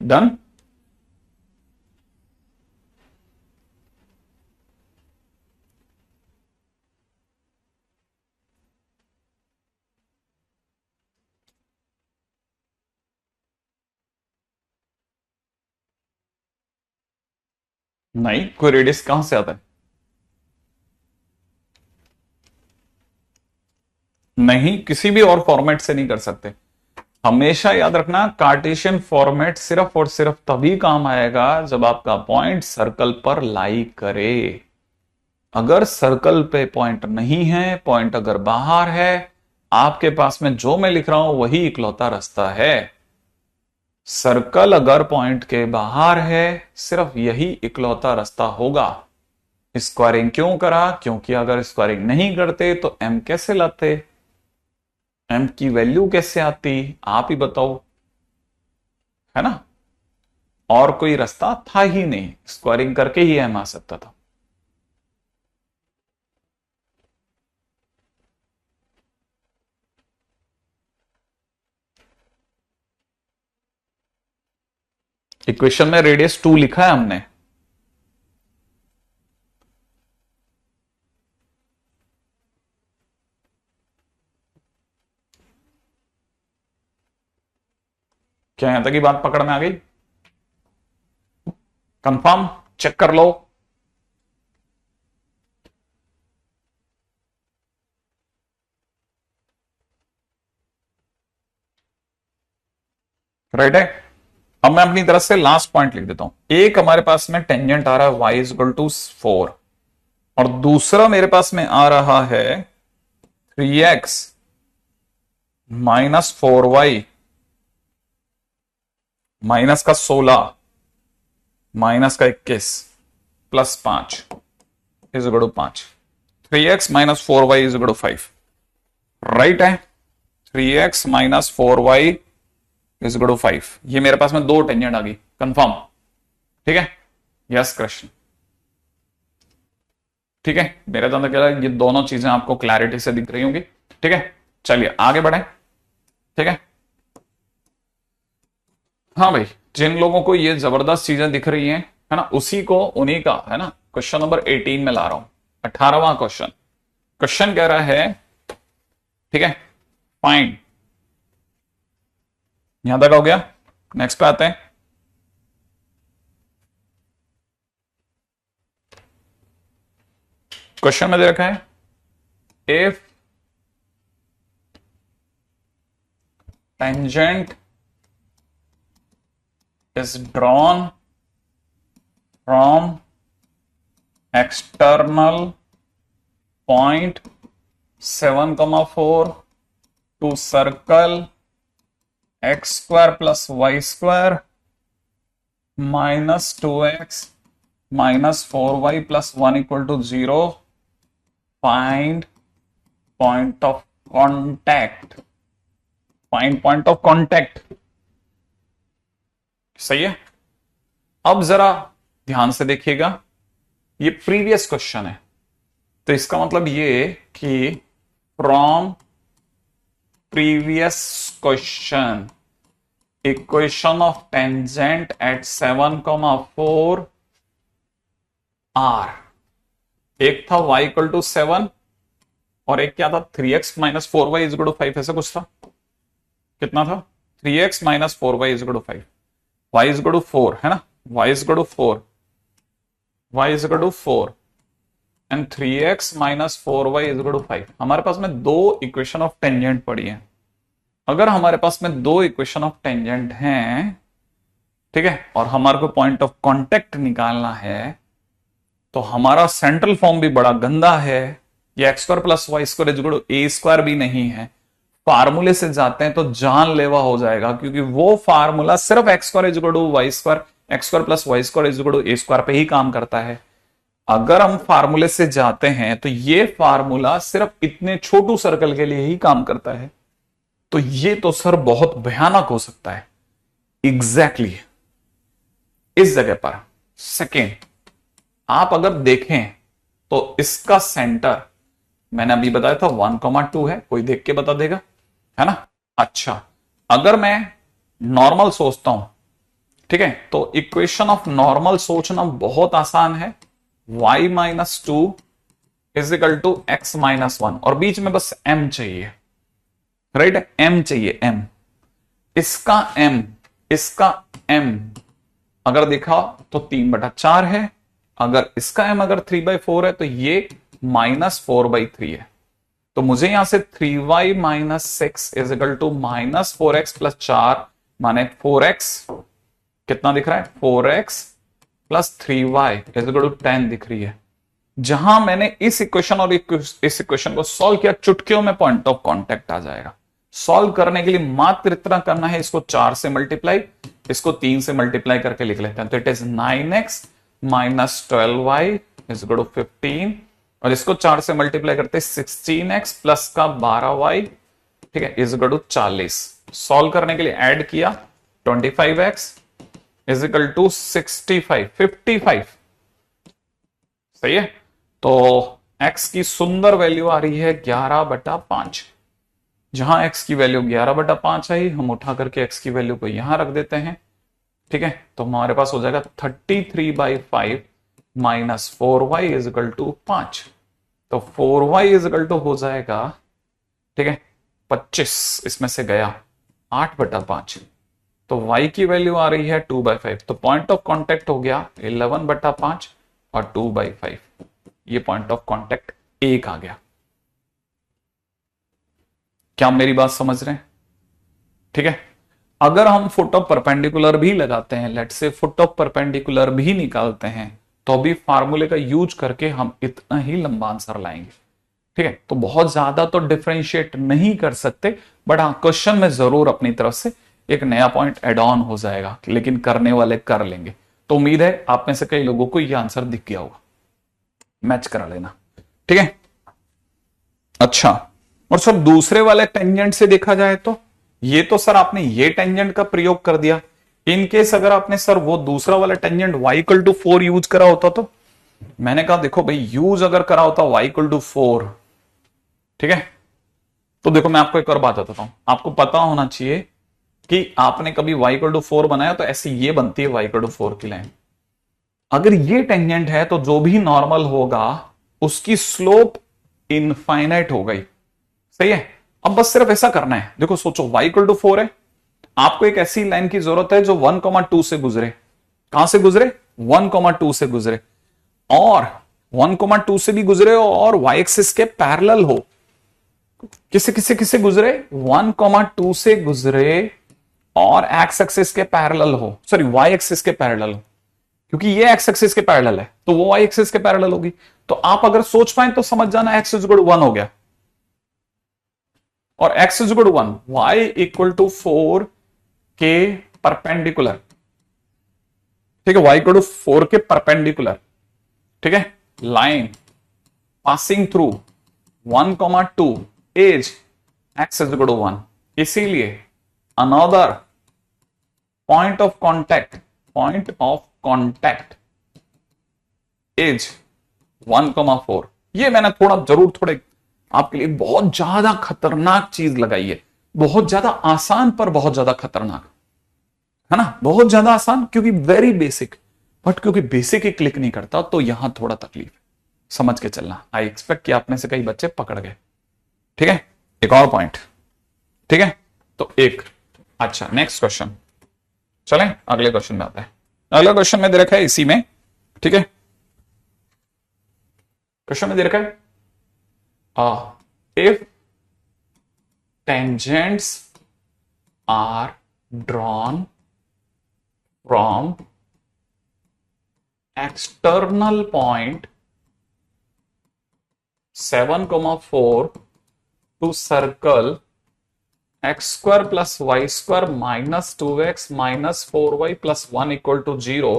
डन? नहीं, कोई रेडियस कहां से आता है? नहीं, किसी भी और फॉर्मेट से नहीं कर सकते। हमेशा याद रखना, कार्टेशियन फॉर्मेट सिर्फ और सिर्फ तभी काम आएगा जब आपका पॉइंट सर्कल पर लाई करे। अगर सर्कल पे पॉइंट नहीं है, पॉइंट अगर बाहर है, आपके पास में जो मैं लिख रहा हूं वही इकलौता रास्ता है। सर्कल अगर पॉइंट के बाहर है, सिर्फ यही इकलौता रास्ता होगा। स्क्वायरिंग क्यों करा? क्योंकि अगर स्क्वायरिंग नहीं करते तो m कैसे लाते, m की वैल्यू कैसे आती, आप ही बताओ, है ना? और कोई रास्ता था ही नहीं, स्क्वायरिंग करके ही m आ सकता था। इक्वेशन में रेडियस 2 लिखा है हमने। क्या यहां तक की बात पकड़ में आ गई? कंफर्म? चेक कर लो। राइट है। अब मैं अपनी तरफ से लास्ट पॉइंट लिख देता हूं। एक हमारे पास में टेंजेंट आ रहा है y इज इक्वल टू 4, और दूसरा मेरे पास में आ रहा है 3x माइनस 4y माइनस का 16 माइनस का 21 plus 5 is equal to 5। 3x minus 4y is equal to 5, right है? 3x minus 4y is equal to 5। ये मेरे पास में दो टेंजेंट आ गई, कंफर्म? ठीक है, यस कृष्ण, ठीक है। मेरे तो अंदर कह रहा है ये दोनों चीजें आपको क्लैरिटी से दिख रही होंगी। ठीक है, चलिए आगे बढ़े। ठीक है, हाँ भाई, जिन लोगों को ये जबरदस्त चीजें दिख रही हैं, है ना, उसी को, उन्हीं का, है ना, क्वेश्चन नंबर 18 में ला रहा हूं। 18वां क्वेश्चन। क्वेश्चन कह रहा है, ठीक है, फाइंड, यहां तक हो गया। नेक्स्ट पे आते हैं। क्वेश्चन में दे रखा है, if tangent is drawn from external point 7,4 to circle x square plus y square minus 2x minus 4y plus 1 equal to 0, find point of contact, find point of contact। सही है। अब जरा ध्यान से देखिएगा, ये प्रीवियस क्वेश्चन है, तो इसका मतलब ये कि from previous question equation of tangent at 7,4 are एक था y इक्वल टू 7 और एक क्या था 3x minus 4y is equal to 5, ऐसा कुछ था। कितना था 3x minus 4y is equal to 5, y is equal to 4 है ना, y is equal to 4, y is equal to 4 and 3x minus 4y is equal to 5। हमारे पास में दो इक्वेशन ऑफ टेंजेंट पड़ी है। अगर हमारे पास में दो इक्वेशन ऑफ टेंजेंट हैं, ठीक है, और हमारे को पॉइंट ऑफ कांटेक्ट निकालना है, तो हमारा सेंट्रल फॉर्म भी बड़ा गंदा है। ये x square plus Y square equal to a square भी नहीं है। फार्मूले से जाते हैं तो जानलेवा हो जाएगा, क्योंकि वो फार्मूला सिर्फ x square equal to y square, x square plus Y square equal to a square पे ही काम करता है। अगर हम फार्मूले से जाते हैं तो ये फार्मूला सिर्फ इतने छोटू सर्कल के लिए ही काम करता है। तो ये तो सर बहुत भयानक हो सकता है। एग्जैक्टली इस जगह पर सेकेंड आप अगर देखें तो इसका सेंटर मैंने अभी बताया था 1,2 है, कोई देख के बता देगा, है ना। अच्छा, अगर मैं नॉर्मल सोचता हूं, ठीक है, तो इक्वेशन ऑफ नॉर्मल सोचना बहुत आसान है। y minus 2 is equal to x minus 1 और बीच में बस m चाहिए, राइट, m चाहिए, m। इसका m अगर देखा तो 3/4 है। अगर इसका m अगर 3/4 है तो ये -4/3 है। तो मुझे यहां से 3y minus 6 is equal to minus 4x plus 4 माने 4x कितना दिख रहा है 4x plus 3y is equal to 10 दिख रही है। जहां मैंने इस इक्वेशन और इस इक्वेशन को सॉल्व किया, चुटकियों में पॉइंट ऑफ कांटेक्ट आ जाएगा। सॉल्व करने के लिए मात्र इतना करना है, इसको 4 से मल्टीप्लाई, इसको 3 से मल्टीप्लाई करके लिख लेते हैं। तो it is 9x minus 12y is equal to 15 और इसको 4 से मल्टीप्लाई करते हैं 16x प्लस का 12y, ठीक है, इज इक्वल टू 40। सॉल्व करने के लिए ऐड किया 25x इज इक्वल टू 55। सही है। तो x की सुंदर वैल्यू आ रही है 11/5। जहां x की वैल्यू 11/5 आई, हम उठा करके x की वैल्यू को यहां रख देते हैं, ठीक है। तो हमारे पास हो जाएगा 33/5 minus 4y is equal to 5। तो 4y इज इक्वल टू हो जाएगा, ठीक है, 25, इसमें से गया 8/5। तो y की वैल्यू आ रही है 2/5। तो पॉइंट ऑफ कांटेक्ट हो गया 11/5 और 2/5। ये पॉइंट ऑफ कांटेक्ट 1 आ गया। क्या मेरी बात समझ रहे हैं? ठीक है। अगर हम फुट ऑफ परपेंडिकुलर भी लगाते हैं, लेट से फुट ऑफ परपेंडिकुलर भी निकालते हैं, तो भी फार्मूले का यूज करके हम इतना ही लंबा आंसर लाएंगे, ठीक है। तो बहुत ज्यादा तो डिफरेंशिएट नहीं कर सकते, बट हाँ क्वेश्चन में जरूर अपनी तरफ से एक नया पॉइंट एड ऑन हो जाएगा, लेकिन करने वाले कर लेंगे। तो उम्मीद है आप में से कई लोगों को यह आंसर दिख गया होगा, मैच करा लेना, ठीक है। अच्छा, और सर दूसरे वाले टेंजेंट से देखा जाए तो ये तो सर आपने ये टेंजेंट का प्रयोग कर दिया। इन केस अगर आपने सर वो दूसरा वाला tangent y equal to 4 use करा होता, तो मैंने कहा देखो भाई यूज अगर करा होता y इक्वल टू 4, ठीक है। तो देखो मैं आपको एक और बात बताता हूं, आपको पता होना चाहिए कि आपने कभी y इक्वल टू 4 बनाया तो ऐसी ये बनती है y इक्वल टू 4 की लाइन। अगर ये टेंजेंट है तो जो भी नॉर्मल होगा उसकी स्लोप इनफाइनाइट हो गई, सही है। अब बस सिर्फ ऐसा करना है, देखो सोचो y इक्वल टू 4 है, आपको एक ऐसी लाइन की जरूरत है जो 1,2 से गुजरे। कहां से गुजरे? 1,2 से गुजरे, और 1,2 से भी गुजरे और y एक्सिस के पैरेलल हो। किसे गुजरे? 1,2 से गुजरे और x एक्सिस के पैरेलल हो, सॉरी y एक्सिस के पैरेलल हो, क्योंकि ये x एक्सिस के पैरेलल है तो वो y एक्सिस के पैरेलल होगी। तो आप अगर सोच पाए तो समझ जाना x इज इक्वल टू 1 हो गया, और x is equal to 1, y equal to 4 के परपेंडिकुलर, ठीक है, y इक्वल टू 4 के परपेंडिकुलर, ठीक है, line passing through 1,2 as x is equal to 1। इसीलिए another point of contact as 1,4। ये मैंने थोड़े आपके लिए बहुत ज्यादा खतरनाक चीज लगाई है, बहुत ज्यादा आसान पर बहुत ज्यादा खतरनाक, है ना। बहुत ज्यादा आसान क्योंकि वेरी बेसिक, बट क्योंकि बेसिक ही क्लिक नहीं करता तो यहां थोड़ा तकलीफ है, समझ के चलना। आई एक्सपेक्ट कि आप में से कई बच्चे पकड़ गए। ठीक है, एक और पॉइंट। ठीक है, तो एक, अच्छा नेक्स्ट क्वेश्चन, चलें अगले क्वेश्चन में आते हैं। अगला क्वेश्चन में दे रखा है इसी में। ठीक है, क्वेश्चन में दे रखा है if tangents are drawn from external point 7,4 to circle x square plus y square minus 2x minus 4y plus 1 equal to 0,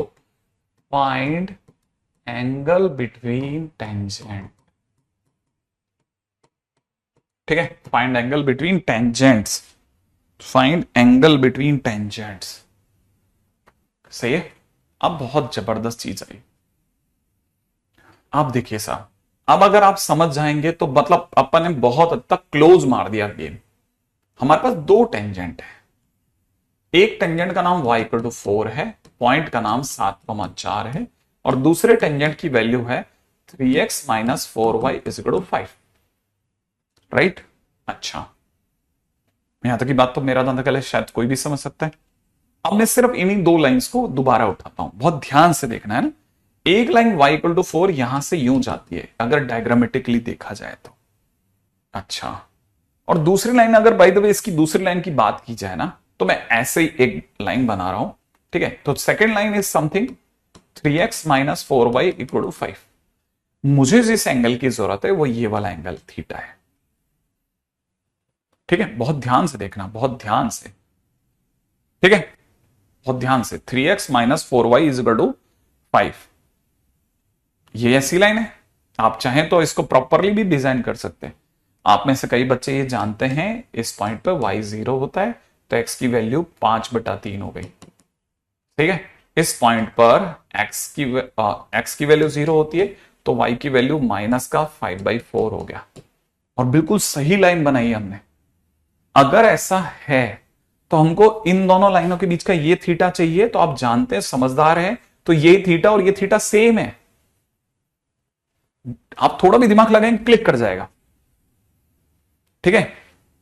find angle between tangent। ठीक है, find angle between tangents, find angle between tangents. सही है। अब बहुत जबरदस्त चीज आई। आप देखिए साहब, अब अगर आप समझ जाएंगे तो मतलब अपन ने बहुत हद तक क्लोज मार दिया गेम। हमारे पास दो टेंजेंट है, एक टेंजेंट का नाम y इक्वल टू 4 है, पॉइंट का नाम 7,4 है, और दूसरे टेंजेंट की वैल्यू है 3x minus 4y is equal to 5। Right, अच्छा यहां तक की बात तो मेरा दांत कले शायद कोई भी समझ सकता है। अब मैं सिर्फ इन्हीं दो लाइंस को दोबारा उठाता हूं, बहुत ध्यान से देखना है ना। एक लाइन y इक्वल टू 4 यहां से यूं जाती है अगर डायग्रामेटिकली देखा जाए तो, अच्छा, और दूसरी लाइन अगर बाय द वे इसकी दूसरी लाइन की बात की जाए ना तो मैं ऐसे ही एक लाइन बना रहा हूं। ठीक है, तो second line is something 3x minus 4y equal to 5। मुझे जिस एंगल की जरूरत है वो ये वाला एंगल थीटा है। ठीक है, बहुत ध्यान से देखना, बहुत ध्यान से। ठीक है, बहुत ध्यान से। 3x minus 4y is equal to 5, ये ऐसी लाइन है। आप चाहें तो इसको प्रॉपरली भी डिजाइन कर सकते हैं। आप में से कई बच्चे ये जानते हैं इस पॉइंट पर y 0 होता है तो x की वैल्यू 5/3 हो गई। ठीक है, इस पॉइंट पर x की वैल्यू 0 होती है तो y की वैल्यू माइनस का 5/4 हो गया, और बिल्कुल सही लाइन बनाई हमने। अगर ऐसा है तो हमको इन दोनों लाइनों के बीच का ये थीटा चाहिए, तो आप जानते हैं, समझदार हैं, तो ये थीटा और ये थीटा सेम है। आप थोड़ा भी दिमाग लगाएंगे क्लिक कर जाएगा। ठीक है,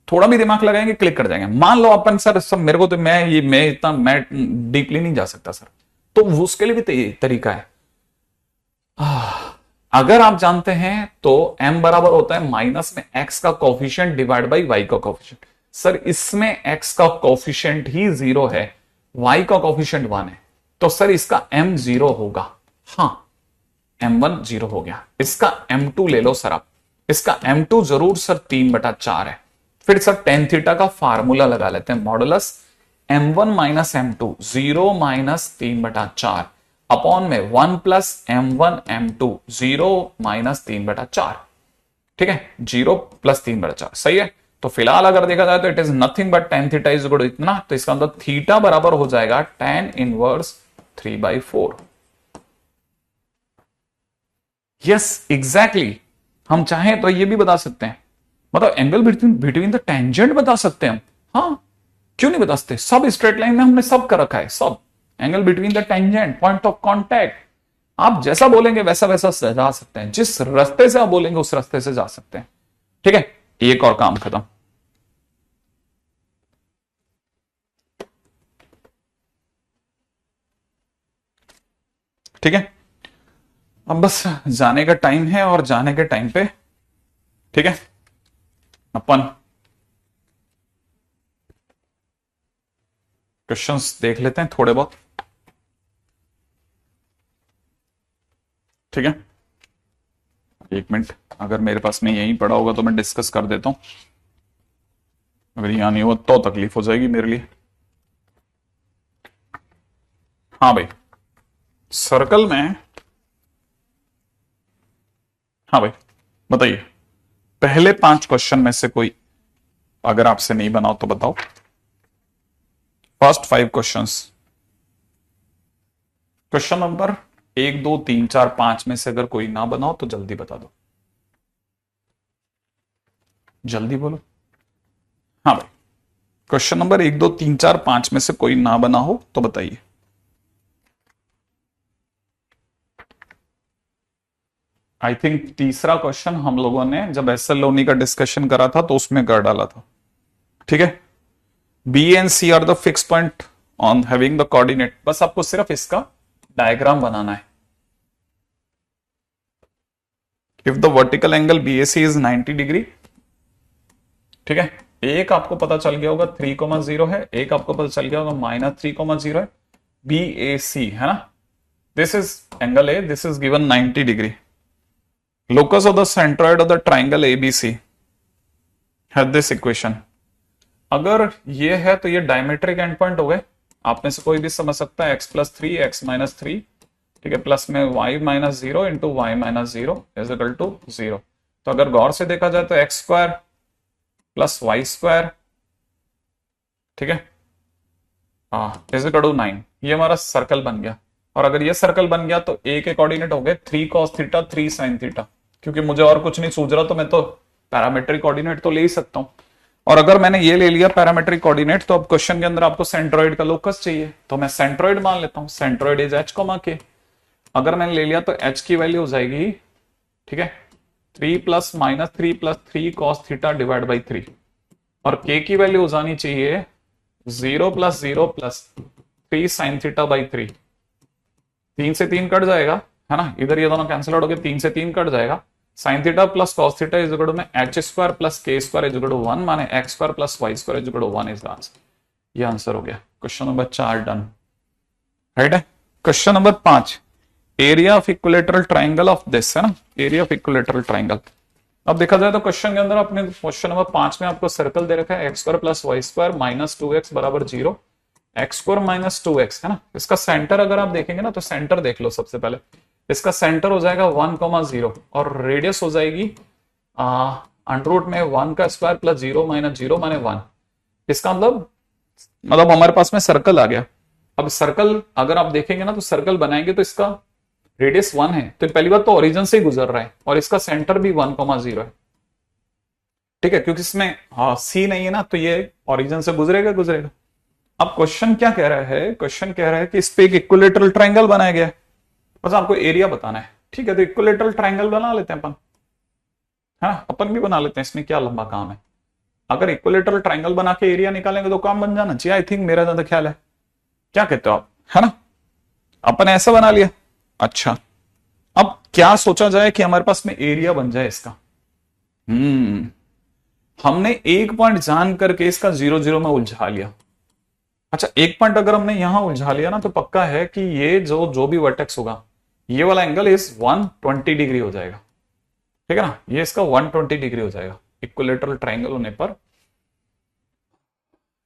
थोड़ा भी दिमाग लगाएंगे क्लिक कर जाएंगे। मान लो अपन सर सब मेरे को तो मैं इतना डीपली नहीं जा सकता सर, तो उसके लिए भी तरीका है। अगर आप जानते हैं तो m बराबर होता है माइनस में x का कोफिशिएंट डिवाइड बाई y का कोफिशिएंट। सर इसमें x का कोफिशिएंट ही 0 है, y का कोफिशिएंट 1 है, तो सर इसका m 0 होगा। हाँ, m1 0 हो गया। इसका m2 ले लो सर आप, इसका m2 जरूर सर 3/4 है। फिर सर टेन थीटा का फार्मूला लगा लेते हैं, modulus m1 minus m2 0 minus 3/4 upon में 1 प्लस m1 m2 0 माइनस 3/4। ठीक है, 0 प्लस 3/4 सही है। तो फिलहाल अगर देखा जाए तो it is nothing but tan theta is equal to इतना, तो इसका मतलब थीटा बराबर हो जाएगा tan इनवर्स 3/4। यस एग्जैक्टली, हम चाहें तो ये भी बता सकते हैं, मतलब एंगल बिटवीन द टेंजेंट बता सकते हैं हम। हाँ, क्यों नहीं बता सकते, सब स्ट्रेट लाइन में हमने सब कर रखा है, सब angle between the tangent, point of contact. आप जैसा बोलेंगे वैसा वैसा जा सकते हैं, जिस रास्ते से आप बोलेंगे उस रास्ते से जा सकते हैं। ठीक है, एक और काम खत्म। ठीक है, अब बस जाने का टाइम है, और जाने के टाइम पे ठीक है अपन क्वेश्चंस देख लेते हैं थोड़े बहुत। ठीक है, एक मिनट, अगर मेरे पास में यहीं पड़ा होगा तो मैं डिस्कस कर देता हूं, अगर यहां नहीं हुआ तो तकलीफ हो जाएगी मेरे लिए। हाँ भाई, सर्कल में, हाँ भाई बताइए, पहले 5 क्वेश्चन में से कोई अगर आपसे नहीं बनाओ तो बताओ। फर्स्ट 5 क्वेश्चंस, क्वेश्चन नंबर 1 2 3 4 5 में से अगर कोई ना बनाओ तो जल्दी बता दो, जल्दी बोलो। हाँ भाई, क्वेश्चन नंबर 1 2 3 4 5 में से कोई ना बना हो तो बताइए। आई थिंक तीसरा क्वेश्चन हम लोगों ने जब एस एल लोनी का डिस्कशन करा था तो उसमें कर डाला था। ठीक है, B and C are the fix point on having the coordinate. बस आपको सिर्फ इसका डायग्राम बनाना है। If the vertical angle B A C is 90 degree, ठीक है, एक आपको पता चल गया होगा 3,0 है, एक आपको पता चल गया होगा -3,0 है, बी ए सी है ना। This is angle A, this is given 90 degree. Locus of the centroid of the triangle ABC है दिस इक्वेशन। अगर ये है तो ये डायमेट्रिक एंड पॉइंट हो गए। आप में से कोई भी समझ सकता है x+3 x-3, ठीक है, प्लस में y-0 into y-0 is equal to 0। तो अगर गौर से देखा जाए तो x² प्लस y², ठीक है, इज इक्वल टू 9। ये हमारा सर्कल बन गया। और अगर ये सर्कल बन गया तो a के कोऑर्डिनेट हो गए 3 cos थीटा 3 sin थीटा, क्योंकि मुझे और कुछ नहीं सूझ रहा तो मैं तो पैरामेट्रिक कोऑर्डिनेट तो ले ही सकता हूं। और अगर मैंने ये ले लिया पैरामेट्रिक कोऑर्डिनेट तो अब क्वेश्चन के अंदर आपको सेंट्रोइड का लोकस चाहिए, तो मैं सेंट्रोइड मान लेता हूं। Centroid is h, k। अगर मैंने ले लिया तो h की वैल्यू हो जाएगी, ठीक है, 3 plus -3 plus 3 cos theta divide by 3, और k की वैल्यू हो जानी चाहिए 0 plus 0 plus 3 sin theta by 3। 3 से 3 कट जाएगा, है ना, इधर ये दोनों कैंसिल आउट हो गए, 3 से 3 कट जाएगा। sin theta plus cos theta is equal to में h² plus k² is equal to 1, माने x² plus y² is equal to 1 is the answer. ये आंसर हो गया। क्वेश्चन नंबर 4 डन, राइट है। Question number 5, area of equilateral triangle of this, है ना, area of equilateral triangle. अब देखा जाए तो क्वेश्चन के अंदर अपने क्वेश्चन नंबर 5 में आपको सर्कल दे रखा है x² plus y² minus 2x बराबर 0, x² माइनस 2x, है ना। इसका सेंटर अगर आप देखेंगे ना तो सेंटर देख लो सबसे पहले। इसका सेंटर हो जाएगा 1,0 और रेडियस हो जाएगी अंडर में 1 का स्क्वायर प्लस 0 माइनस 0 माने 1। इसका मतलब हमारे पास में सर्कल आ गया। अब सर्कल अगर आप देखेंगे ना तो सर्कल बनाएंगे तो इसका रेडियस 1 है, तो पहली बात तो ओरिजिन से ही गुजर रहा है, और इसका सेंटर भी 1,0 है, ठीक है, क्योंकि इसमें सी नहीं है ना, तो ये ओरिजिन से गुजरेगा। अब क्वेश्चन क्या कह रहा है? क्वेश्चन कह रहा है कि इस पे एक इक्विलेटरल ट्राइंगल बनाया गया है, बस आपको एरिया बताना है। ठीक है, तो इक्विलेटरल ट्राइंगल बना लेते हैं अपन, है ना, अपन भी बना लेते हैं, इसमें क्या लंबा काम है। अगर इक्विलेटरल ट्राइंगल बना के एरिया निकालेंगे तो काम बन जाना चाहिए, आई थिंक, मेरा ज्यादा ख्याल है। क्या कहते हो आप, है ना। अपन ऐसा बना लिया। अच्छा, अब क्या सोचा जाए कि हमारे पास में एरिया बन जाए इसका। हमने एक पॉइंट जान करके इसका 0 0 में उलझा लिया। अच्छा, एक पॉइंट अगर हमने यहां उलझा लिया ना तो पक्का है कि ये जो भी वर्टेक्स होगा, ये वाला एंगल इस 120 डिग्री हो जाएगा, ठीक है ना, ये इसका 120 डिग्री हो जाएगा इक्विलेटरल ट्राइंगल होने पर,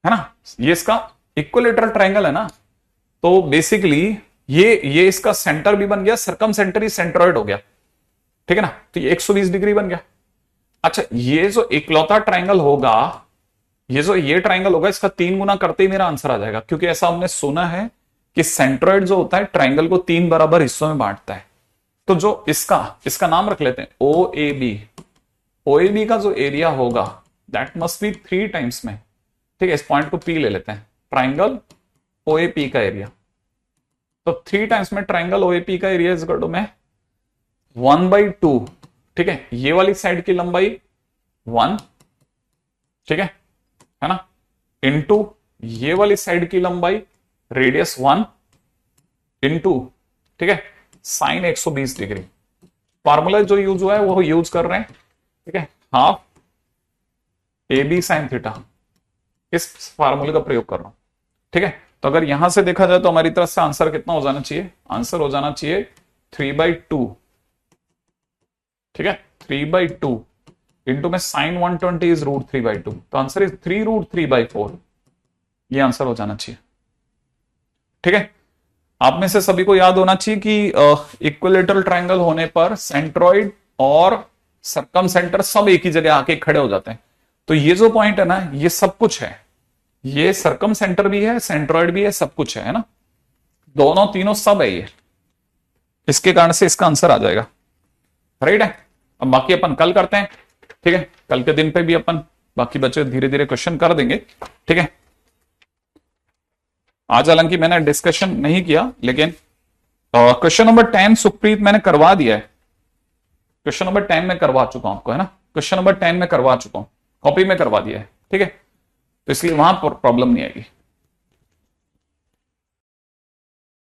है ना। ये इसका इक्विलेटरल ट्राइंगल है ना, तो बेसिकली ये इसका सेंटर भी बन गया, सरकम सेंटर ही सेंट्रॉइड हो गया, ठीक है ना, तो ये 120 डिग्री बन गया। अच्छा, ये जो इकलौता ट्राइंगल होगा, ये ट्राइंगल होगा, इसका 3 गुना करते ही मेरा आंसर आ जाएगा, क्योंकि ऐसा हमने सुना है कि सेंट्रॉइड जो होता है ट्राइंगल को 3 बराबर हिस्सों में बांटता है। तो जो इसका नाम रख लेते हैं OAB का जो एरिया होगा दैट मस्ट बी 3 टाइम्स में, ठीक है, इस पॉइंट को P ले लेते हैं, ट्राइंगल OAP का एरिया। तो 3 टाइम्स में ट्राइंगल OAP का एरिया इज इक्वल टू में 1/2, ठीक है, ये वाली साइड की लंबाई 1, ठीक है ना, इनटू ये वाली साइड की लंबाई रेडियस 1 इनटू, ठीक है, साइन 120 डिग्री। फॉर्मूला जो यूज हुआ है वो यूज कर रहे हैं, ठीक है, हाफ AB साइन थीटा, इस फार्मूले का प्रयोग कर रहा हूं, ठीक है। तो अगर यहां से देखा जाए तो हमारी तरफ से आंसर कितना हो जाना चाहिए? आंसर हो जाना चाहिए 3/2, ठीक है, 3/2 इंटू में साइन 120 इज √3/2, तो आंसर इज 3√3/4। ये आंसर हो जाना चाहिए, ठीक है। आप में से सभी को याद होना चाहिए कि इक्विलेटरल ट्राइंगल होने पर सेंट्रॉइड और सरकम सेंटर सब एक ही जगह आके खड़े हो जाते हैं। तो ये जो पॉइंट है ना, ये सब कुछ है, ये सरकम सेंटर भी है, सेंट्रॉइड भी है, सब कुछ है ना, दोनों तीनों सब है ये, इसके कारण से इसका आंसर आ जाएगा, राइट है। अब बाकी अपन कल करते हैं, ठीक है, कल के दिन पे भी अपन बाकी बच्चे धीरे धीरे क्वेश्चन कर देंगे, ठीक है। आज हालांकि मैंने डिस्कशन नहीं किया, लेकिन क्वेश्चन नंबर 10 सुप्रीत मैंने करवा दिया है, क्वेश्चन नंबर 10 में करवा चुका हूं आपको, है ना, क्वेश्चन नंबर 10 में करवा चुका हूं, कॉपी में करवा दिया है, ठीक है, तो इसलिए वहां प्रॉब्लम नहीं आएगी।